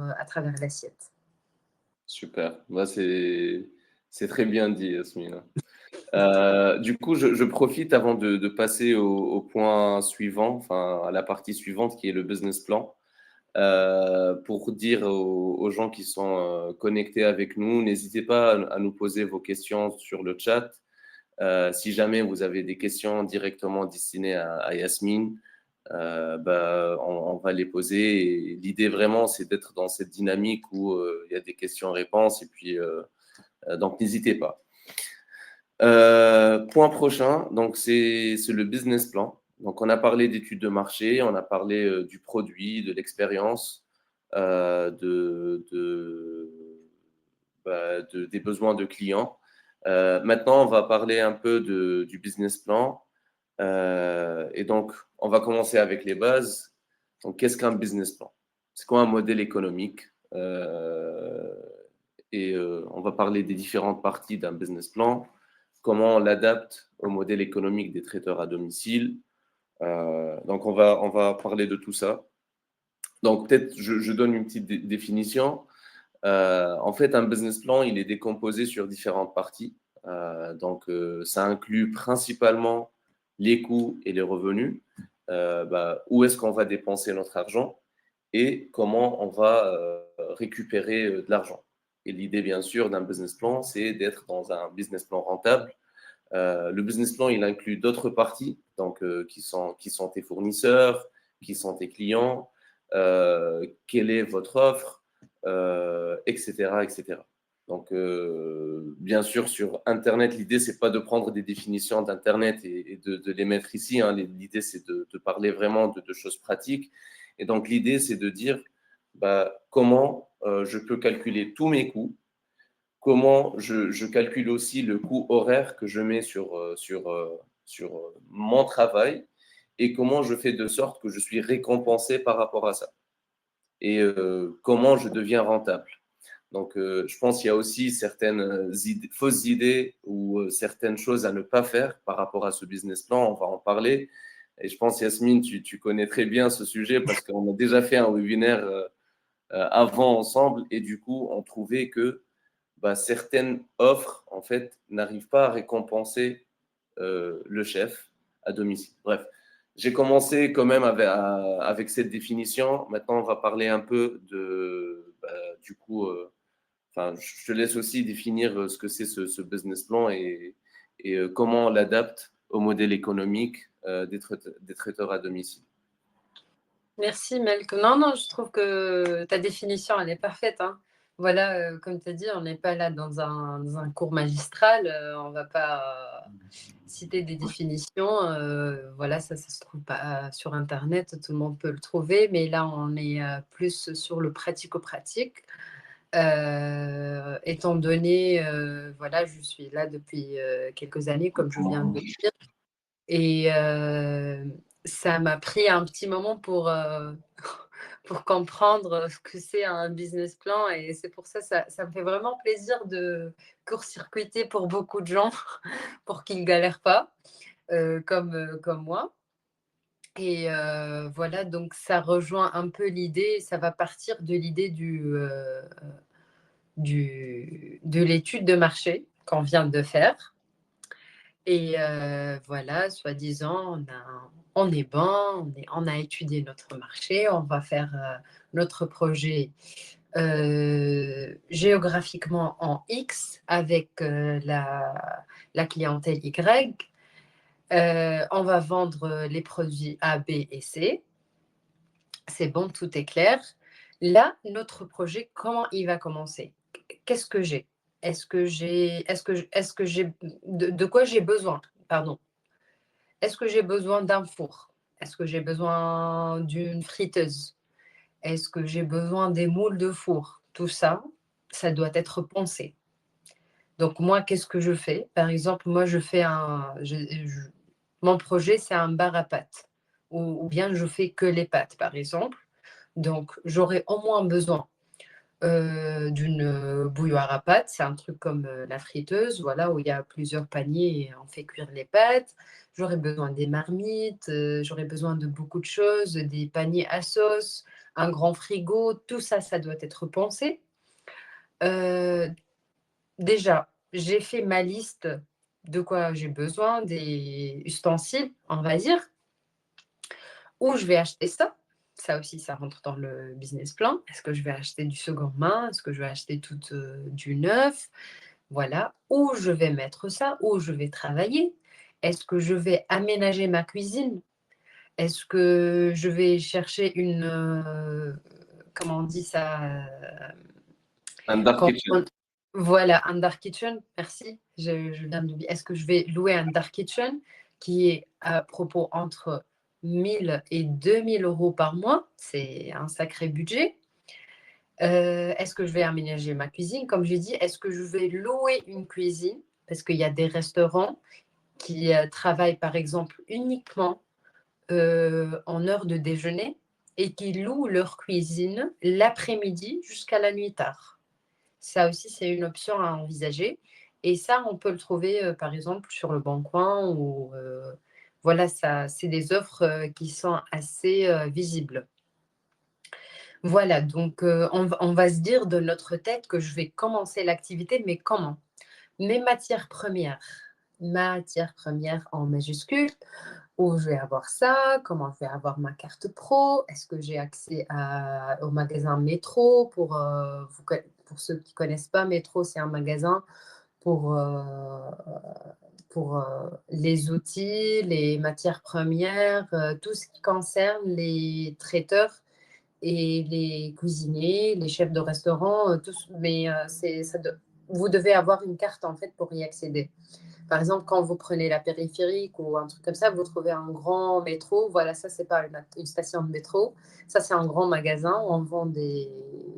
l'assiette. Super. Bah, c'est très bien dit, Yasmina. Du coup, je profite avant de passer au point suivant, enfin à la partie suivante qui est le business plan, pour dire aux gens qui sont connectés avec nous, n'hésitez pas à nous poser vos questions sur le chat. Si jamais vous avez des questions directement destinées à Yasmine, on va les poser. Et l'idée vraiment, c'est d'être dans cette dynamique où il y a des questions-réponses. Et puis, donc, n'hésitez pas. Point prochain, donc c'est le business plan. Donc, on a parlé d'études de marché, on a parlé du produit, de l'expérience, des besoins de clients. Maintenant, on va parler un peu du business plan. Et donc, on va commencer avec les bases. Donc, qu'est-ce qu'un business plan? C'est quoi un modèle économique? On va parler des différentes parties d'un business plan, comment on l'adapte au modèle économique des traiteurs à domicile. Donc, on va parler de tout ça. Donc, peut-être je donne une petite définition. En fait, un business plan, il est décomposé sur différentes parties. Ça inclut principalement les coûts et les revenus. Où est-ce qu'on va dépenser notre argent et comment on va récupérer de l'argent. Et l'idée, bien sûr, d'un business plan, c'est d'être dans un business plan rentable. Le business plan, il inclut d'autres parties, donc qui sont tes fournisseurs, qui sont tes clients, quelle est votre offre, etc., etc. Donc, bien sûr, sur Internet, l'idée, c'est pas de prendre des définitions d'Internet et de les mettre ici. Hein. L'idée, c'est de parler vraiment de choses pratiques. Et donc, l'idée, c'est de dire comment je peux calculer tous mes coûts, comment je calcule aussi le coût horaire que je mets sur mon travail et comment je fais de sorte que je suis récompensé par rapport à ça. Et comment je deviens rentable. Donc, je pense qu'il y a aussi certaines fausses idées ou certaines choses à ne pas faire par rapport à ce business plan. On va en parler. Et je pense, Yasmine, tu connais très bien ce sujet parce qu'on a déjà fait un webinaire avant ensemble. Et du coup, on trouvait que certaines offres, en fait, n'arrivent pas à récompenser le chef à domicile. Bref, j'ai commencé quand même avec cette définition. Maintenant, on va parler un peu du coup, je te laisse aussi définir ce que c'est ce business plan et comment on l'adapte au modèle économique des traiteurs à domicile. Merci Melk. Non, non, je trouve que ta définition, elle est parfaite. Hein. Voilà, comme tu as dit, on n'est pas là dans un cours magistral. On ne va pas citer des définitions. Voilà, ça se trouve pas sur Internet. Tout le monde peut le trouver. Mais là, on est plus sur le pratico-pratique. Étant donné, voilà, je suis là depuis quelques années, comme je viens de le dire. Et ça m'a pris un petit moment pour comprendre ce que c'est un business plan. Et c'est pour ça, ça me fait vraiment plaisir de court-circuiter pour beaucoup de gens, pour qu'ils ne galèrent pas, comme moi. Et voilà, donc ça rejoint un peu l'idée, ça va partir de l'idée de l'étude de marché qu'on vient de faire. Et voilà, soi-disant, on est bon, on a étudié notre marché, on va faire notre projet géographiquement en X avec la clientèle Y. On va vendre les produits A, B et C. C'est bon, tout est clair. Là, notre projet, comment il va commencer? Qu'est-ce que j'ai? Est-ce que j'ai de quoi j'ai besoin? Pardon. est-ce que j'ai besoin d'un four? Est-ce que j'ai besoin d'une friteuse? Est-ce que j'ai besoin des moules de four? Tout ça, ça doit être pensé. Donc moi, qu'est-ce que je fais? Par exemple, moi, je fais mon projet, c'est un bar à pâtes ou bien je fais que les pâtes, par exemple. Donc j'aurai au moins besoin d'une bouilloire à pâtes. C'est un truc comme la friteuse, voilà, où il y a plusieurs paniers et on fait cuire les pâtes. J'aurais besoin des marmites, j'aurais besoin de beaucoup de choses, des paniers à sauce, un grand frigo. Tout ça, ça doit être pensé. Euh, Déjà, j'ai fait ma liste de quoi j'ai besoin, des ustensiles, on va dire, où je vais acheter ça. Ça aussi, ça rentre dans le business plan. Est-ce que je vais acheter du second main? Est-ce que je vais acheter tout du neuf? Voilà. Où je vais mettre ça? Où je vais travailler? Est-ce que je vais aménager ma cuisine? Est-ce que je vais chercher une... comment on dit ça? Un dark Quand kitchen. on- Voilà, un dark kitchen, merci. Je viens d'oublier. Est-ce que je vais louer un dark kitchen qui est à propos entre 1000 et 2000 euros par mois? C'est un sacré budget. Est-ce que je vais aménager ma cuisine? Comme j'ai dit, est-ce que je vais louer une cuisine? Parce qu'il y a des restaurants qui travaillent, par exemple, uniquement en heure de déjeuner et qui louent leur cuisine l'après-midi jusqu'à la nuit tard. Ça aussi, c'est une option à envisager. Et ça, on peut le trouver, par exemple, sur le Bon Coin ou voilà, ça, c'est des offres qui sont assez visibles. Voilà, donc on va se dire de notre tête que je vais commencer l'activité, mais comment? Mes matières premières en majuscule, où je vais avoir ça, comment je vais avoir ma carte pro, est-ce que j'ai accès au magasin Métro pour ceux qui ne connaissent pas, Métro, c'est un magasin pour, les outils, les matières premières, tout ce qui concerne les traiteurs et les cuisiniers, les chefs de restaurant, tous, mais vous devez avoir une carte en fait pour y accéder. Par exemple, quand vous prenez la périphérique ou un truc comme ça, vous trouvez un grand métro. Voilà, ça, c'est pas une station de métro. Ça, c'est un grand magasin où on vend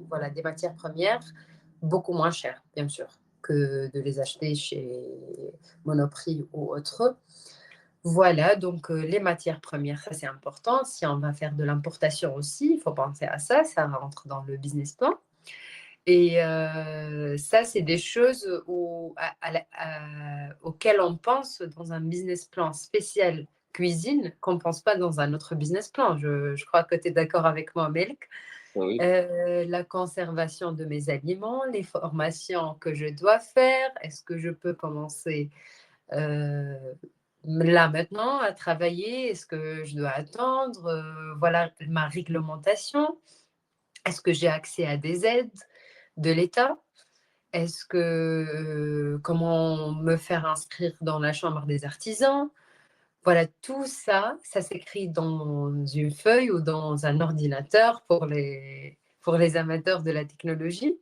voilà, des matières premières beaucoup moins chères, bien sûr, que de les acheter chez Monoprix ou autre. Voilà, donc les matières premières, ça c'est important. Si on va faire de l'importation aussi, il faut penser à ça, ça rentre dans le business plan. Et ça, c'est des choses auxquelles on pense dans un business plan spécial cuisine qu'on ne pense pas dans un autre business plan. Je crois que tu es d'accord avec moi, Melk. Oui. La conservation de mes aliments, les formations que je dois faire, est-ce que je peux commencer euh, là maintenant à travailler? Est-ce que je dois attendre? Voilà ma réglementation. Est-ce que j'ai accès à des aides de l'État? Est-ce que comment me faire inscrire dans la chambre des artisans? Voilà, tout ça, ça s'écrit dans une feuille ou dans un ordinateur pour les amateurs de la technologie.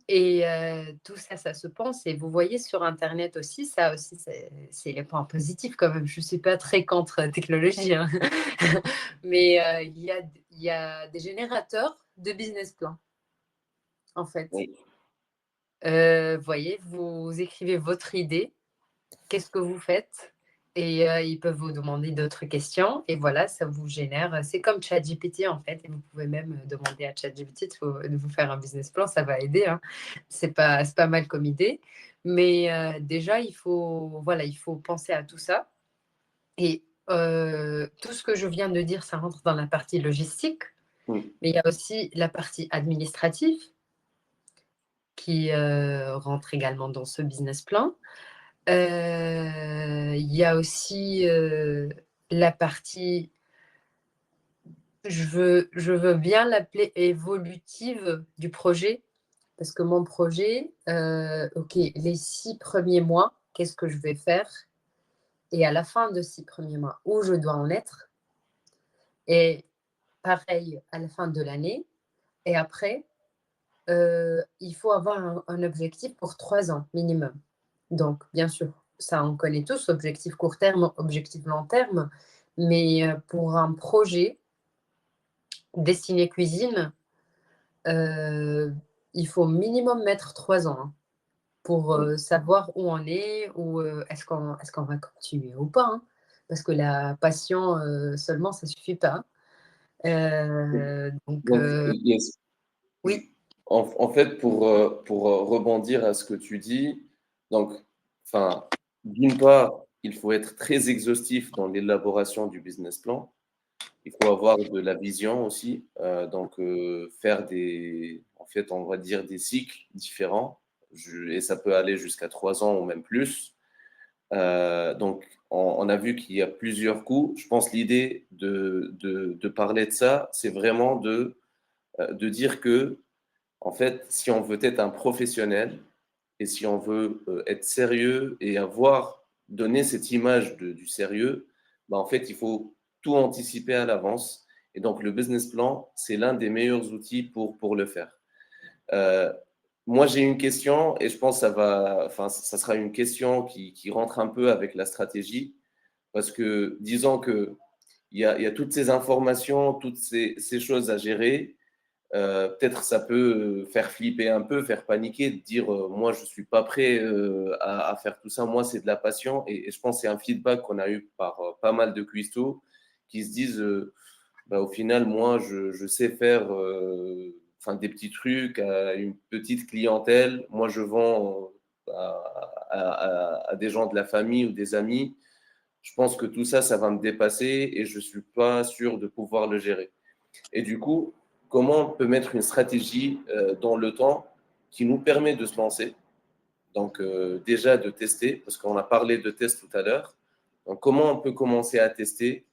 Et tout ça, ça se pense. Et vous voyez sur Internet aussi, ça aussi, c'est les points positifs quand même. Je ne suis pas très contre la technologie, hein. Mais il y a des générateurs de business plan, en fait. Oui. Voyez, vous écrivez votre idée, qu'est-ce que vous faites? Et ils peuvent vous demander d'autres questions. Et voilà, ça vous génère. C'est comme ChatGPT en fait. Et vous pouvez même demander à ChatGPT de vous faire un business plan. Ça va aider, hein. C'est pas mal comme idée. Mais déjà, voilà, il faut penser à tout ça. Et tout ce que je viens de dire, ça rentre dans la partie logistique. Mm. Mais il y a aussi la partie administrative qui rentre également dans ce business plan. Il y a aussi la partie, je veux bien l'appeler évolutive du projet, parce que mon projet, ok, les 6 premiers mois, qu'est-ce que je vais faire? Et à la fin de 6 premiers mois, où je dois en être? Et pareil, à la fin de l'année. Et après, il faut avoir un objectif pour 3 ans minimum. Donc, bien sûr, ça on connaît tous, objectif court terme, objectif long terme, mais pour un projet destiné cuisine, il faut minimum mettre 3 ans, hein, pour savoir où on est, ou est-ce qu'on va continuer ou pas, hein, parce que la passion seulement, ça suffit pas. Donc Donc, yes. oui, En fait, pour rebondir à ce que tu dis, donc, enfin, d'une part, il faut être très exhaustif dans l'élaboration du business plan. Il faut avoir de la vision aussi, donc faire en fait, on va dire des cycles différents, et ça peut aller jusqu'à 3 ans ou même plus. Donc, on a vu qu'il y a plusieurs coûts. Je pense l'idée de parler de ça, c'est vraiment de dire que, en fait, si on veut être un professionnel et si on veut être sérieux et donner cette image du sérieux, bah, en fait, il faut tout anticiper à l'avance. Et donc, le business plan, c'est l'un des meilleurs outils pour le faire. Euh, Moi, j'ai une question et je pense que ça sera une question qui rentre un peu avec la stratégie parce que disons que il y a toutes ces informations, toutes ces choses à gérer. Peut-être ça peut faire flipper un peu, faire paniquer, de dire moi je suis pas prêt à faire tout ça, moi c'est de la passion et je pense que c'est un feedback qu'on a eu par pas mal de cuistots qui se disent bah, au final moi je sais faire enfin, des petits trucs à une petite clientèle, moi je vends à des gens de la famille ou des amis, je pense que tout ça ça va me dépasser et je suis pas sûr de pouvoir le gérer. Et du coup, comment on peut mettre une stratégie dans le temps qui nous permet de se lancer? Donc, déjà de tester, parce qu'on a parlé de tests tout à l'heure. Donc, comment on peut commencer à tester?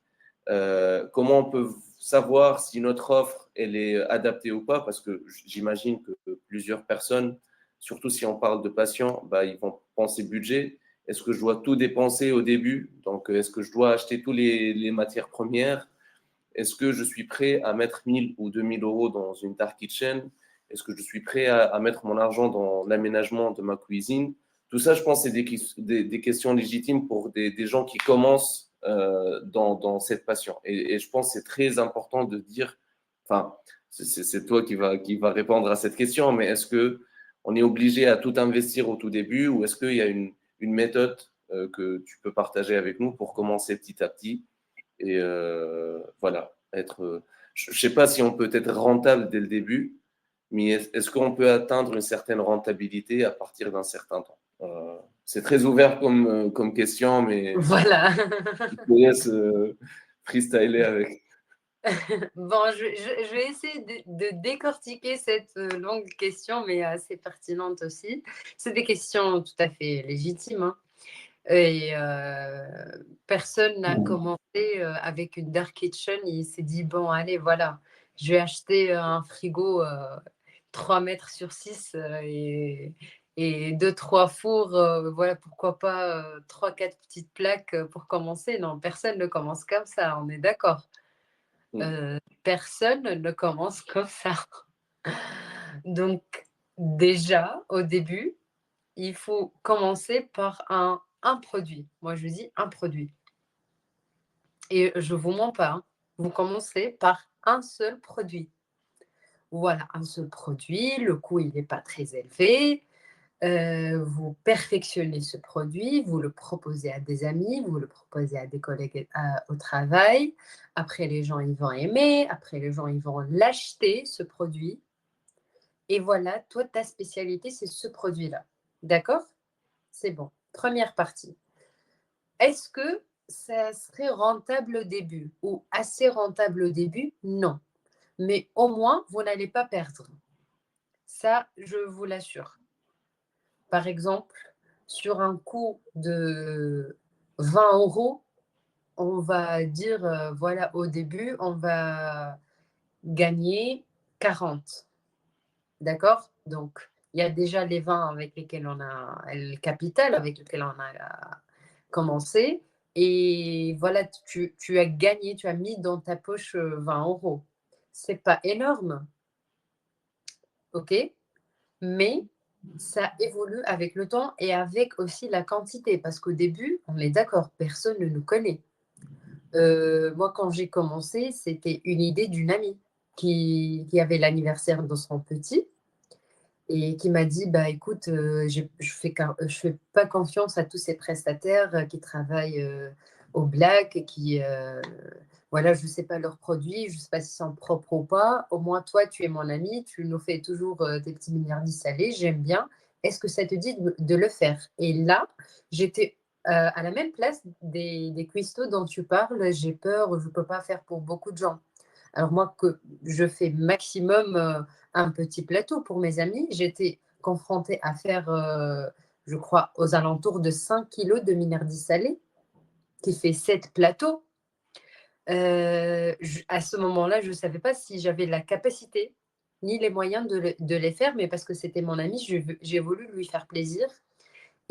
Comment on peut savoir si notre offre elle est adaptée ou pas? Parce que j'imagine que plusieurs personnes, surtout si on parle de patients, bah, ils vont penser budget. Est-ce que je dois tout dépenser au début? Donc, est-ce que je dois acheter toutes les matières premières? Est-ce que je suis prêt à mettre 1000 ou 2000 euros dans une dark kitchen? Est-ce que je suis prêt à mettre mon argent dans l'aménagement de ma cuisine? Tout ça, je pense, c'est des questions légitimes pour des gens qui commencent dans cette passion. Et je pense que c'est très important de dire, enfin, c'est toi qui va répondre à cette question, mais est-ce que on est obligé à tout investir au tout début ou est-ce qu'il y a une méthode que tu peux partager avec nous pour commencer petit à petit et voilà, je ne sais pas si on peut être rentable dès le début, mais est-ce qu'on peut atteindre une certaine rentabilité à partir d'un certain temps? C'est très ouvert comme question, mais voilà. je te laisse freestyler avec. Bon, je vais essayer de décortiquer cette longue question, mais assez pertinente aussi. C'est des questions tout à fait légitimes, hein. Et personne n'a commencé avec une dark kitchen. Il s'est dit, bon, allez, voilà, je vais acheter un frigo 3 mètres sur 6 et 2, 3 fours. Voilà, pourquoi pas 3, 4 petites plaques pour commencer. Non, personne ne commence comme ça, on est d'accord. Personne ne commence comme ça. Donc, déjà, au début, il faut commencer par un produit. Moi, je dis un produit. Et je ne vous mens pas, hein. Vous commencez par un seul produit. Voilà, un seul produit. Le coût, il n'est pas très élevé. Vous perfectionnez ce produit, vous le proposez à des amis, vous le proposez à des collègues au travail. Après, les gens, ils vont aimer. Après, les gens, ils vont l'acheter, ce produit. Et voilà, toi, ta spécialité, c'est ce produit-là. D'accord? C'est bon. Première partie. Est-ce que ça serait rentable au début ou assez rentable au début? Non. Mais au moins, vous n'allez pas perdre. Ça, je vous l'assure. Par exemple, sur un coût de 20 euros, on va dire, voilà, au début, on va gagner 40. D'accord? Donc, il y a déjà les 20 avec lesquels on a le capital avec lequel on a commencé et voilà, tu as gagné, tu as mis dans ta poche, 20 euros. C'est pas énorme, OK? Mais Ça évolue avec le temps et avec aussi la quantité, parce qu'au début, on est d'accord, personne ne nous connaît. Moi, quand j'ai commencé, c'était une idée d'une amie qui avait l'anniversaire de son petit et qui m'a dit: «Bah, écoute, je fais pas confiance à tous ces prestataires, qui travaillent, au black, voilà, je sais pas leurs produits, je sais pas s'ils sont propres ou pas. Au moins toi, tu es mon ami, tu nous fais toujours, des petits milliardis salés, j'aime bien. Est-ce que ça te dit de le faire?» Et là, j'étais, à la même place des cuistots dont tu parles. J'ai peur, je peux pas faire pour beaucoup de gens. Alors moi, que je fais maximum, un petit plateau pour mes amis. J'étais confrontée à faire, je crois, aux alentours de 5 kilos de minardis salés, qui fait 7 plateaux. À ce moment-là, je ne savais pas si j'avais la capacité ni les moyens de les faire, mais parce que c'était mon ami, j'ai voulu lui faire plaisir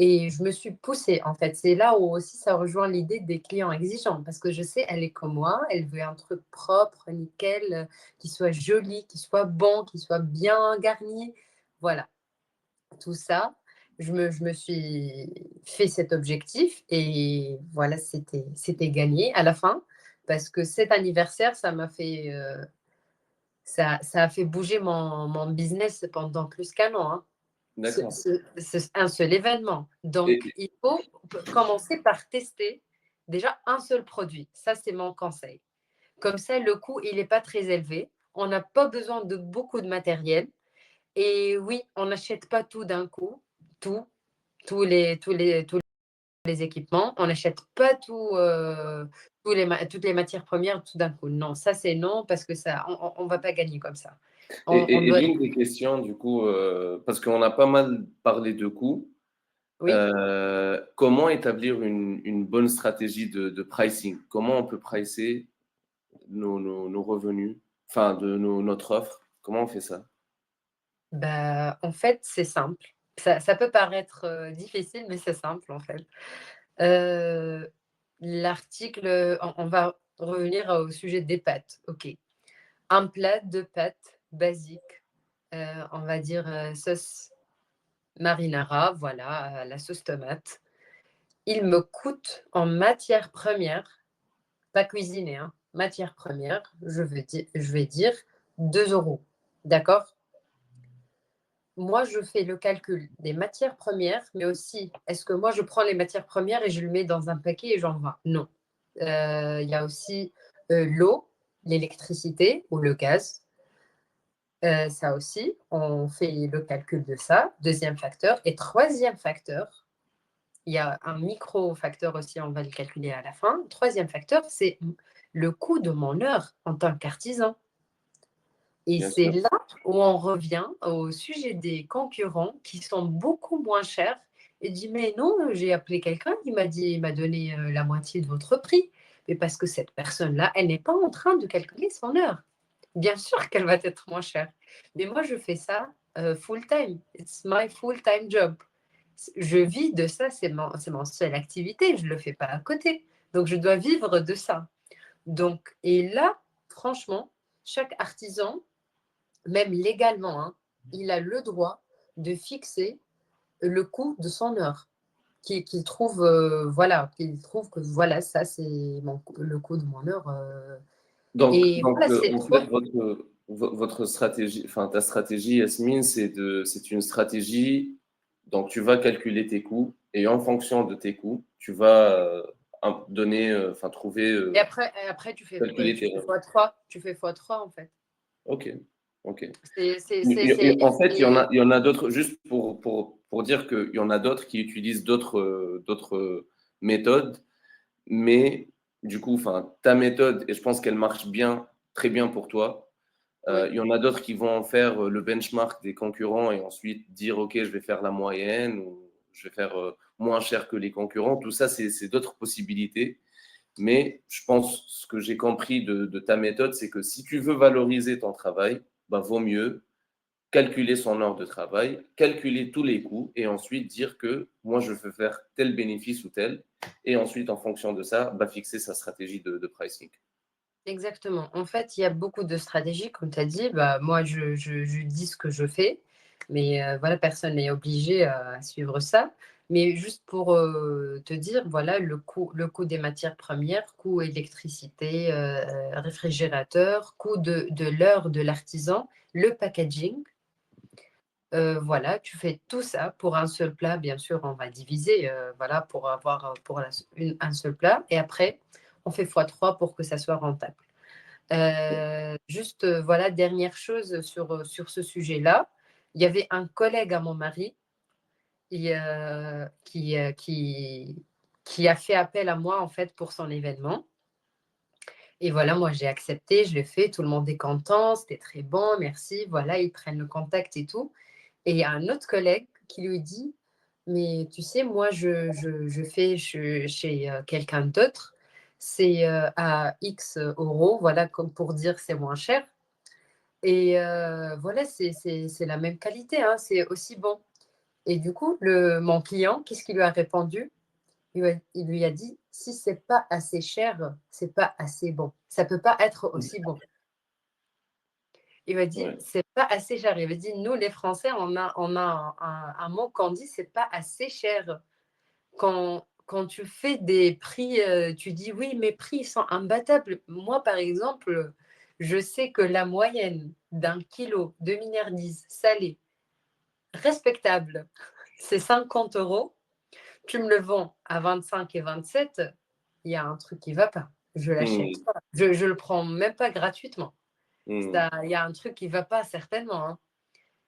et je me suis poussée, en fait. C'est là où aussi ça rejoint l'idée des clients exigeants, parce que je sais, elle est comme moi, elle veut un truc propre, nickel, qui soit joli, qui soit bon, qui soit bien garni. Voilà, tout ça, je me suis fait cet objectif et voilà, c'était gagné à la fin, parce que cet anniversaire, ça m'a fait, ça a fait bouger mon business pendant plus qu'1 an, hein. D'accord. Un seul événement. Donc, Et, il faut commencer par tester déjà un seul produit. Ça, c'est mon conseil. Comme ça, le coût, il n'est pas très élevé. On n'a pas besoin de beaucoup de matériel. Et oui, on n'achète pas tout d'un coup, tout, tous les équipements. On n'achète pas tout, toutes les matières premières tout d'un coup. Non, ça, c'est non, parce que ça, on ne va pas gagner comme ça. On et doit, l'une des questions, du coup, parce qu'on a pas mal parlé de coûts, oui. comment établir une bonne stratégie de pricing? Comment on peut pricer nos revenus, enfin notre offre? Comment on fait ça? Bah, en fait, c'est simple. Ça peut paraître, difficile, mais c'est simple, en fait. Heu, on va revenir au sujet des pâtes. OK. Un plat de pâtes basique, on va dire, sauce marinara, voilà, la sauce tomate. Il me coûte en matière première, pas cuisinée, hein, matière première, je vais dire 2 €. D'accord? Moi, je fais le calcul des matières premières, mais aussi, est-ce que moi, je prends les matières premières et je le mets dans un paquet et j'envoie? Non. Il y a aussi, l'eau, l'électricité ou le gaz. Ça aussi, on fait le calcul de ça. Deuxième facteur et troisième facteur, il y a un micro facteur aussi, on va le calculer à la fin. Troisième facteur, c'est le coût de mon heure en tant qu'artisan. Et Bien c'est sûr. là où on revient au sujet des concurrents qui sont beaucoup moins chers et dit: «Mais non, j'ai appelé quelqu'un, il m'a donné, la moitié de votre prix». Mais parce que cette personne-là, elle n'est pas en train de calculer son heure. Bien sûr qu'elle va être moins chère. Mais moi, je fais ça, full time. It's my full time job. Je vis de ça, c'est mon seule activité, je ne le fais pas à côté. Donc je dois vivre de ça. Donc et là, franchement, chaque artisan, même légalement, hein, il a le droit de fixer le coût de son heure, qu'il trouve, voilà, qu'il trouve que voilà, ça c'est le coût de mon heure. Et voilà, c'est En fait, trop. votre stratégie, enfin, ta stratégie, Yasmine, c'est une stratégie. Donc, tu vas calculer tes coûts et en fonction de tes coûts, tu vas donner, enfin, trouver, Et après calculer tu tes fais revenus. x3, tu fais x3 en fait. Ok, ok. En fait, il y en a d'autres, juste pour dire qu'il y en a d'autres qui utilisent d'autres méthodes, mais du coup, enfin, ta méthode, et je pense qu'elle marche bien, très bien pour toi. oui, Il y en a d'autres qui vont en faire le benchmark des concurrents et ensuite dire, OK, je vais faire la moyenne ou je vais faire moins cher que les concurrents. Tout ça, c'est d'autres possibilités. Mais je pense, ce que j'ai compris de ta méthode, c'est que si tu veux valoriser ton travail, bah, vaut mieux calculer son heure de travail, calculer tous les coûts et ensuite dire que moi, je veux faire tel bénéfice ou tel. Et ensuite, en fonction de ça, bah, fixer sa stratégie de pricing. exactement. En fait, il y a beaucoup de stratégies, comme tu as dit. Bah, moi, je dis ce que je fais. Mais voilà, personne n'est obligé à suivre ça. Mais juste pour te dire, voilà, le coût des matières premières, coût électricité, réfrigérateur, coût de l'heure de l'artisan, le packaging. Voilà, tu fais tout ça pour un seul plat. Bien sûr, on va diviser, voilà, pour avoir un seul plat. Et après, on fait x3 pour que ça soit rentable. Juste, voilà, dernière chose sur ce sujet-là. Il y avait un collègue à mon mari qui, qui a fait appel à moi, en fait, pour son événement. Et voilà, moi, j'ai accepté, je l'ai fait, tout le monde est content, c'était très bon, merci. Voilà, ils prennent le contact et tout. Et il y a un autre collègue qui lui dit, mais tu sais, moi, je fais chez quelqu'un d'autre, c'est à X euros, voilà, comme pour dire c'est moins cher. Et voilà, c'est la même qualité, hein, c'est aussi bon. Et du coup, mon client, qu'est-ce qu'il lui a répondu? Il lui a dit, si c'est pas assez cher, c'est pas assez bon. Ça peut pas être aussi bon. Il m'a dit, Ouais. c'est pas assez cher. Il m'a dit, nous, les Français, on a un mot qu'on dit, c'est pas assez cher. Quand tu fais des prix, tu dis, oui, mes prix sont imbattables. Moi, par exemple, je sais que la moyenne d'un kilo de minardise salée respectable, c'est 50 euros. Tu me le vends à 25 et 27, il y a un truc qui ne va pas. Je l'achète Hmm. pas. Je le prends même pas gratuitement. Hmm. Il y a un truc qui ne va pas certainement, hein.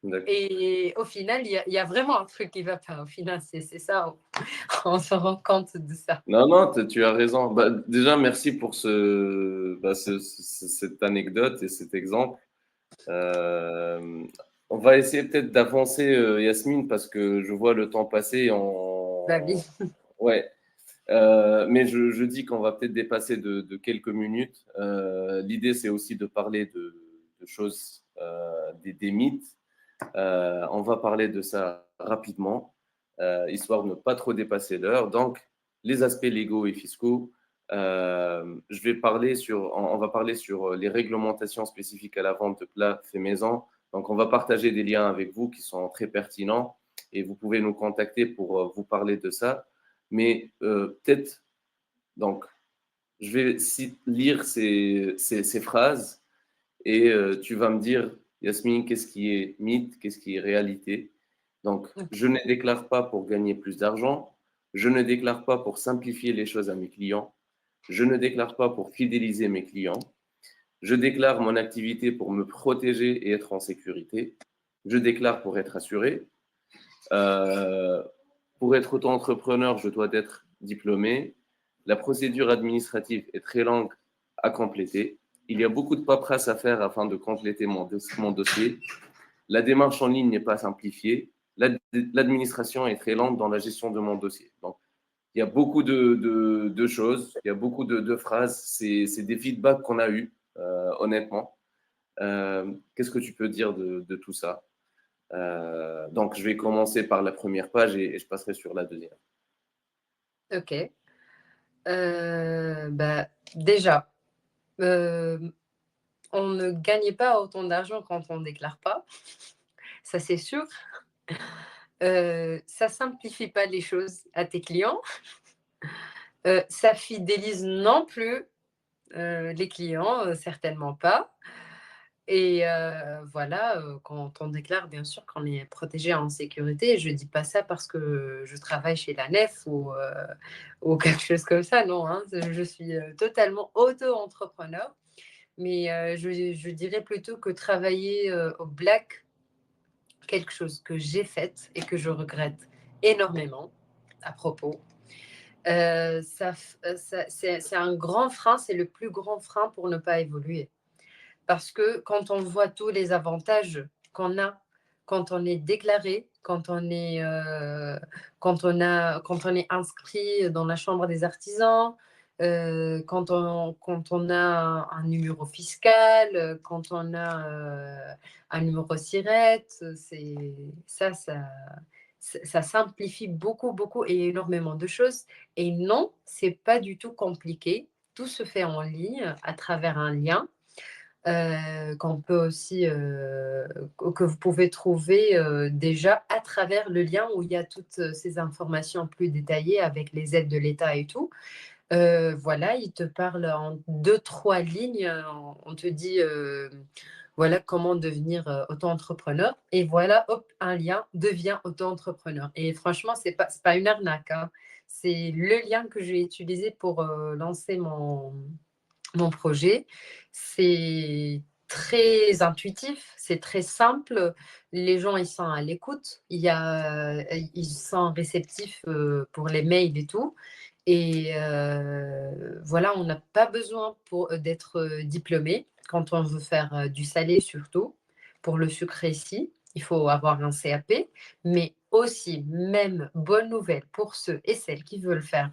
D'accord. Et au final, il y a vraiment un truc qui ne va pas. Au final, c'est ça. On se rend compte de ça. Non, non, tu as raison. Bah, déjà, merci pour cette anecdote et cet exemple. Euh, on va essayer peut-être d'avancer, Yasmine, parce que je vois le temps passer. La vie. Ouais. Mais je dis qu'on va peut-être dépasser de quelques minutes. L'idée, c'est aussi de parler de choses, des mythes. On va parler de ça rapidement, histoire de ne pas trop dépasser l'heure. Donc, les aspects légaux et fiscaux. On va parler sur les réglementations spécifiques à la vente de plats faits maison. Donc, on va partager des liens avec vous qui sont très pertinents et vous pouvez nous contacter pour vous parler de ça. Mais peut-être, donc, je vais lire ces phrases et tu vas me dire, Yasmine, qu'est-ce qui est mythe, qu'est-ce qui est réalité. Donc, je ne déclare pas pour gagner plus d'argent, je ne déclare pas pour simplifier les choses à mes clients, je ne déclare pas pour fidéliser mes clients, je déclare mon activité pour me protéger et être en sécurité, je déclare pour être assuré. Euh, pour être auto-entrepreneur, je dois être diplômé. La procédure administrative est très longue à compléter. Il y a beaucoup de paperasse à faire afin de compléter mon dossier. La démarche en ligne n'est pas simplifiée. L'administration est très lente dans la gestion de mon dossier. Donc, il y a beaucoup de choses, il y a beaucoup de phrases. C'est des feedbacks qu'on a eus, honnêtement. Qu'est-ce que tu peux dire de tout ça? Donc, je vais commencer par la première page et je passerai sur la deuxième. Ok. Bah, déjà, on ne gagne pas autant d'argent quand on ne déclare pas. Ça, c'est sûr. Ça simplifie pas les choses à tes clients. Ça fidélise non plus les clients, certainement pas. Et voilà, quand on déclare, bien sûr qu'on est protégé en sécurité. Je ne dis pas ça parce que je travaille chez la NEF ou quelque chose comme ça, non, hein. Je suis totalement auto-entrepreneur. Mais je dirais plutôt que travailler au black, quelque chose que j'ai fait et que je regrette énormément à propos. C'est un grand frein, c'est le plus grand frein pour ne pas évoluer. Parce que quand on voit tous les avantages qu'on a, quand on est déclaré, quand on est inscrit dans la Chambre des artisans, quand on a un numéro fiscal, quand on a un numéro SIRET, ça simplifie beaucoup, beaucoup et énormément de choses. Et non, c'est pas du tout compliqué. Tout se fait en ligne à travers un lien. qu'on peut aussi, que vous pouvez trouver déjà à travers le lien où il y a toutes ces informations plus détaillées avec les aides de l'État et tout. Voilà, il te parle en deux, trois lignes. On te dit, voilà comment devenir auto-entrepreneur. Et voilà, hop, un lien, devient auto-entrepreneur. Et franchement, c'est pas une arnaque, hein. C'est le lien que j'ai utilisé pour lancer mon projet. C'est très intuitif, c'est très simple. Les gens, ils sont à l'écoute. Ils sont réceptifs pour les mails et tout. Et voilà, on n'a pas besoin d'être diplômé quand on veut faire du salé surtout. Pour le sucré ici, il faut avoir un CAP, mais aussi, même bonne nouvelle pour ceux et celles qui veulent faire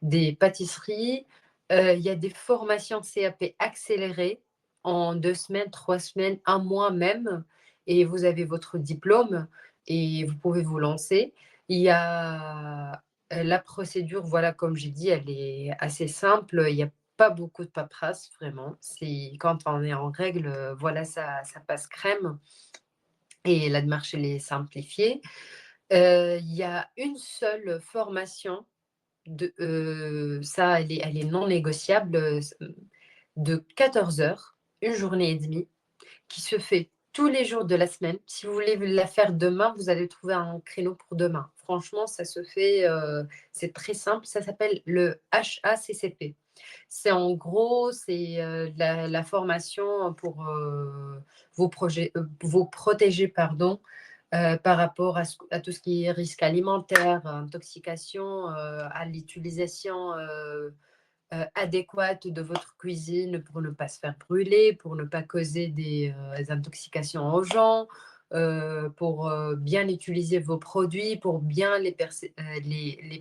des pâtisseries, il y a des formations CAP accélérées en 2 semaines, 3 semaines, un mois même, et vous avez votre diplôme et vous pouvez vous lancer. Il y a la procédure, voilà, comme j'ai dit, elle est assez simple. Il n'y a pas beaucoup de paperasse, vraiment. Quand on est en règle, voilà, ça passe crème et la démarche, elle est simplifiée. Il y a une seule formation, ça, elle est non négociable, de 14 heures, une journée et demie, qui se fait tous les jours de la semaine. Si vous voulez la faire demain, vous allez trouver un créneau pour demain. Franchement, ça se fait, c'est très simple. Ça s'appelle le HACCP. C'est en gros, c'est la formation pour vous protéger, pardon, par rapport à tout ce qui est risque alimentaire, intoxication, à l'utilisation adéquate de votre cuisine pour ne pas se faire brûler, pour ne pas causer des intoxications aux gens, pour bien utiliser vos produits, pour bien les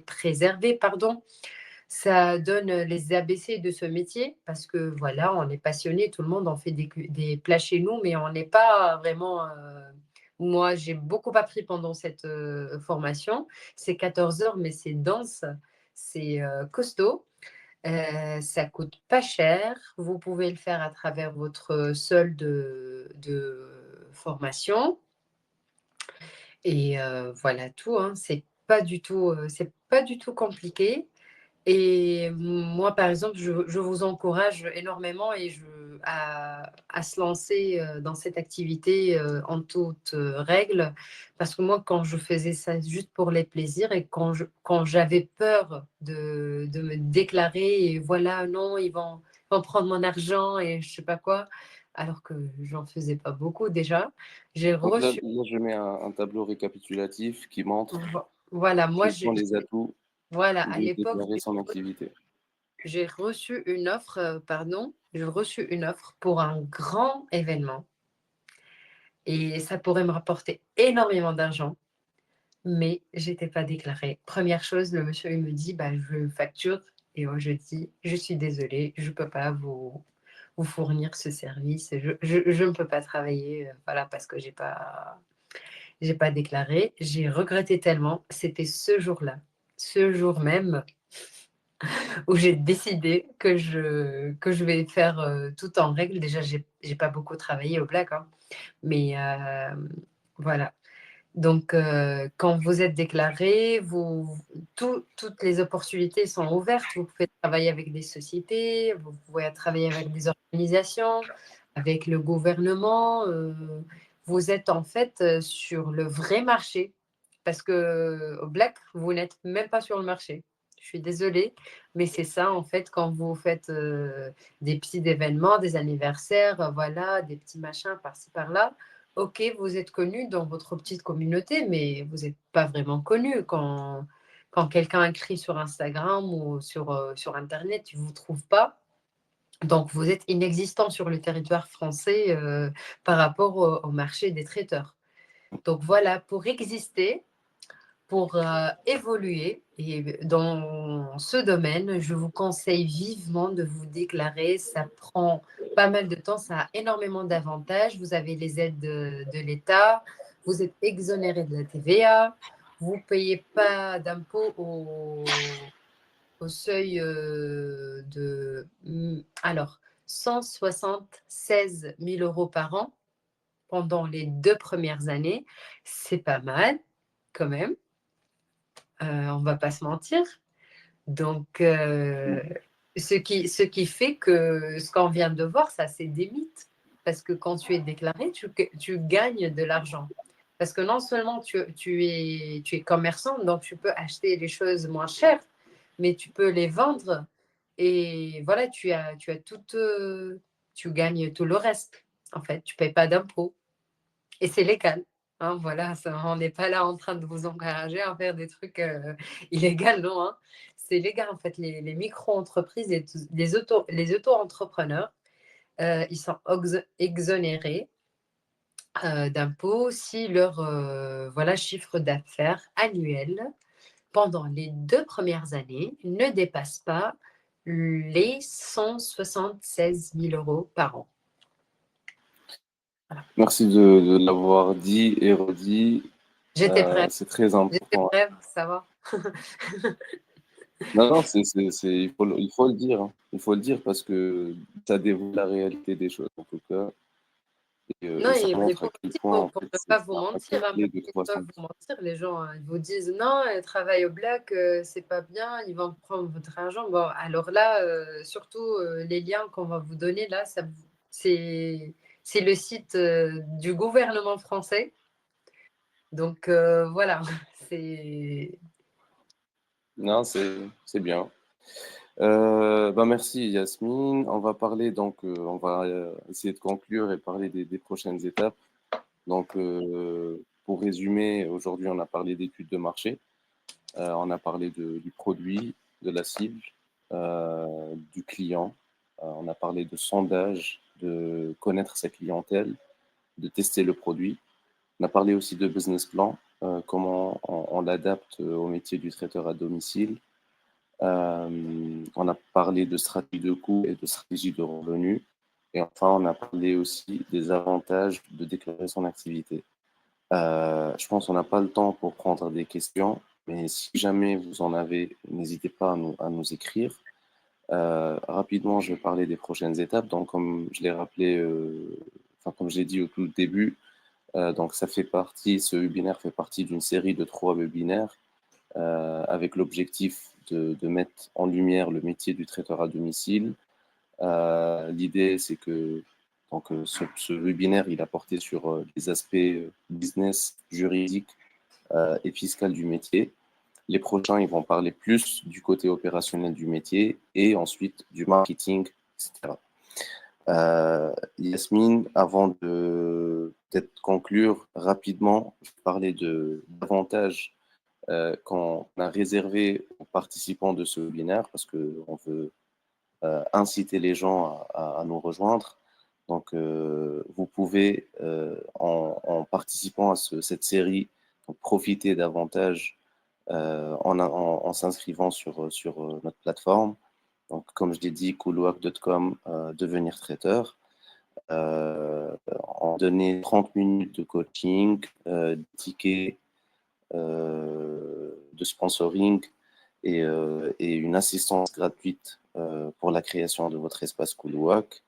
préserver, pardon. Ça donne les ABC de ce métier parce que voilà, on est passionné, tout le monde en fait des plats chez nous, mais on n'est pas vraiment. Moi, j'ai beaucoup appris pendant cette formation. C'est 14 heures, mais c'est dense, c'est costaud. Ça coûte pas cher. Vous pouvez le faire à travers votre solde de formation. Et voilà tout, hein. C'est pas du tout compliqué. Et moi, par exemple, je vous encourage énormément à se lancer dans cette activité en toute règle. Parce que moi, quand je faisais ça juste pour les plaisirs et quand j'avais peur de me déclarer, et voilà, non, ils vont prendre mon argent et je sais pas quoi, alors que j'en faisais pas beaucoup déjà, j'ai Donc là, reçu. là, je mets un tableau récapitulatif qui montre Voilà, moi, quels sont les atouts voilà, à de l'époque, déclarer son activité. j'ai reçu une offre, j'ai reçu une offre pour un grand événement et ça pourrait me rapporter énormément d'argent, mais j'étais pas déclarée. Première chose, le monsieur, il me dit: «Bah, je facture» et moi, je dis: «Je suis désolée, je peux pas vous fournir ce service. Je ne peux pas travailler, voilà, parce que j'ai pas déclaré». J'ai regretté tellement. C'était ce jour-là, ce jour même où j'ai décidé que je vais faire tout en règle. Déjà, j'ai pas beaucoup travaillé au black, hein, mais voilà. Donc, quand vous êtes déclaré, toutes les opportunités sont ouvertes. Vous pouvez travailler avec des sociétés, vous pouvez travailler avec des organisations, avec le gouvernement. Vous êtes en fait sur le vrai marché parce que au black, vous n'êtes même pas sur le marché. Je suis désolée, mais c'est ça en fait quand vous faites des petits événements, des anniversaires, voilà, des petits machins par-ci par-là. Ok, vous êtes connu dans votre petite communauté, mais vous n'êtes pas vraiment connu. Quand quelqu'un écrit sur Instagram ou sur Internet, il ne vous trouve pas. Donc, vous êtes inexistant sur le territoire français par rapport au marché des traiteurs. Donc, voilà, pour exister, pour évoluer et dans ce domaine, je vous conseille vivement de vous déclarer. Ça prend pas mal de temps, ça a énormément d'avantages. Vous avez les aides de l'État, vous êtes exonéré de la TVA, vous ne payez pas d'impôt au seuil de... Alors, 176 000 euros par an pendant les 2 premières années. C'est pas mal, quand même. On va pas se mentir. Donc, ce qui fait que ce qu'on vient de voir, ça, c'est des mythes. Parce que quand tu es déclaré, tu gagnes de l'argent. Parce que non seulement tu es commerçant, donc tu peux acheter les choses moins chères, mais tu peux les vendre. Et voilà, tu gagnes tout le reste. En fait, tu ne payes pas d'impôts. Et c'est légal. Hein, voilà, on n'est pas là en train de vous encourager à faire des trucs illégaux, non. Hein. C'est légal, en fait. Les micro-entreprises et les auto-entrepreneurs, ils sont exonérés d'impôts si leur chiffre d'affaires annuel pendant les 2 premières années ne dépasse pas les 176 000 euros par an. Merci de l'avoir dit et redit. J'étais brève. C'est très important. Ça va. Non, il faut le dire. Hein. Il faut le dire parce que ça dévoile la réalité des choses, en tout cas. Non, Et ça et montre à pour quel point, en ne fait, c'est pas vous un mentir, facteur hein, clé parce de qu'ils peuvent croissance. vous mentir, les gens, hein, ils vous disent non, travail au black, c'est pas bien, ils vont prendre votre argent. Bon, alors là, surtout les liens qu'on va vous donner là, c'est le site du gouvernement français. Donc voilà, c'est Non, c'est bien. Merci Yasmine. On va parler donc, on va essayer de conclure et parler des prochaines étapes. Donc, pour résumer, aujourd'hui, on a parlé d'études de marché, on a parlé du produit, de la cible, du client, on a parlé de sondage, de connaître sa clientèle, de tester le produit. On a parlé aussi de business plan, comment on l'adapte au métier du traiteur à domicile. On a parlé de stratégie de coût et de stratégie de revenus. Et enfin, on a parlé aussi des avantages de déclarer son activité. Je pense qu'on n'a pas le temps pour prendre des questions, mais si jamais vous en avez, n'hésitez pas à nous écrire. Rapidement, je vais parler des prochaines étapes. Donc, comme je l'ai rappelé, comme je l'ai dit au tout début, donc ce webinaire fait partie d'une série de 3 webinaires avec l'objectif de mettre en lumière le métier du traiteur à domicile. L'idée, c'est que ce webinaire, il a porté sur les aspects business, juridique et fiscal du métier. Les prochains, ils vont parler plus du côté opérationnel du métier et ensuite du marketing, etc. Yasmine, avant de peut-être conclure rapidement, je vais parler d'avantages qu'on a réservé aux participants de ce webinaire parce qu'on veut inciter les gens à nous rejoindre. Donc, vous pouvez, en participant à cette série, profiter davantage en s'inscrivant sur notre plateforme. Donc, comme je l'ai dit, coolwork.com, devenir traiteur. En donner 30 minutes de coaching, tickets de sponsoring et une assistance gratuite pour la création de votre espace Coolwork.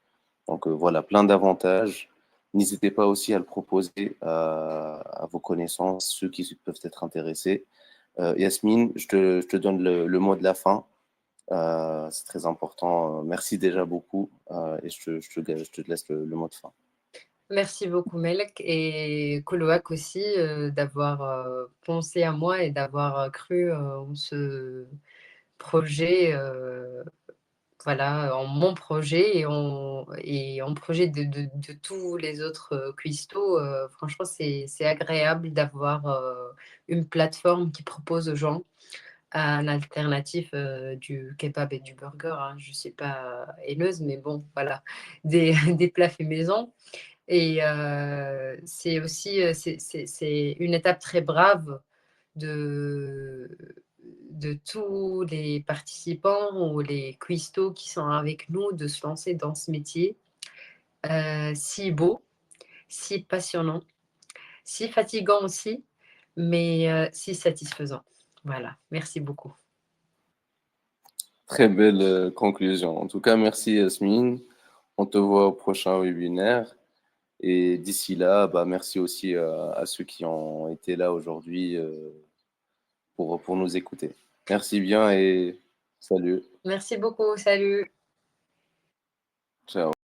Donc voilà, plein d'avantages. N'hésitez pas aussi à le proposer à vos connaissances, ceux qui peuvent être intéressés. Yasmine, je te donne le mot de la fin. C'est très important. Merci déjà beaucoup et je te laisse le mot de fin. Merci beaucoup, Melek, et Koloak aussi d'avoir pensé à moi et d'avoir cru en ce projet, en mon projet et en projet de tous les autres cuistots. Franchement, c'est agréable d'avoir une plateforme qui propose aux gens un alternatif du kebab et du burger. Hein. Je ne suis pas haineuse, mais bon, voilà, des plats faits maison. Et c'est aussi c'est une étape très brave de, de tous les participants ou les cuistots qui sont avec nous de se lancer dans ce métier si beau, si passionnant, si fatigant aussi, mais si satisfaisant. Voilà, merci beaucoup. Très belle conclusion. En tout cas, merci Yasmine. On te voit au prochain webinaire. Et d'ici là, bah, merci aussi à ceux qui ont été là aujourd'hui pour nous écouter. Merci bien et salut. Merci beaucoup, salut. Ciao.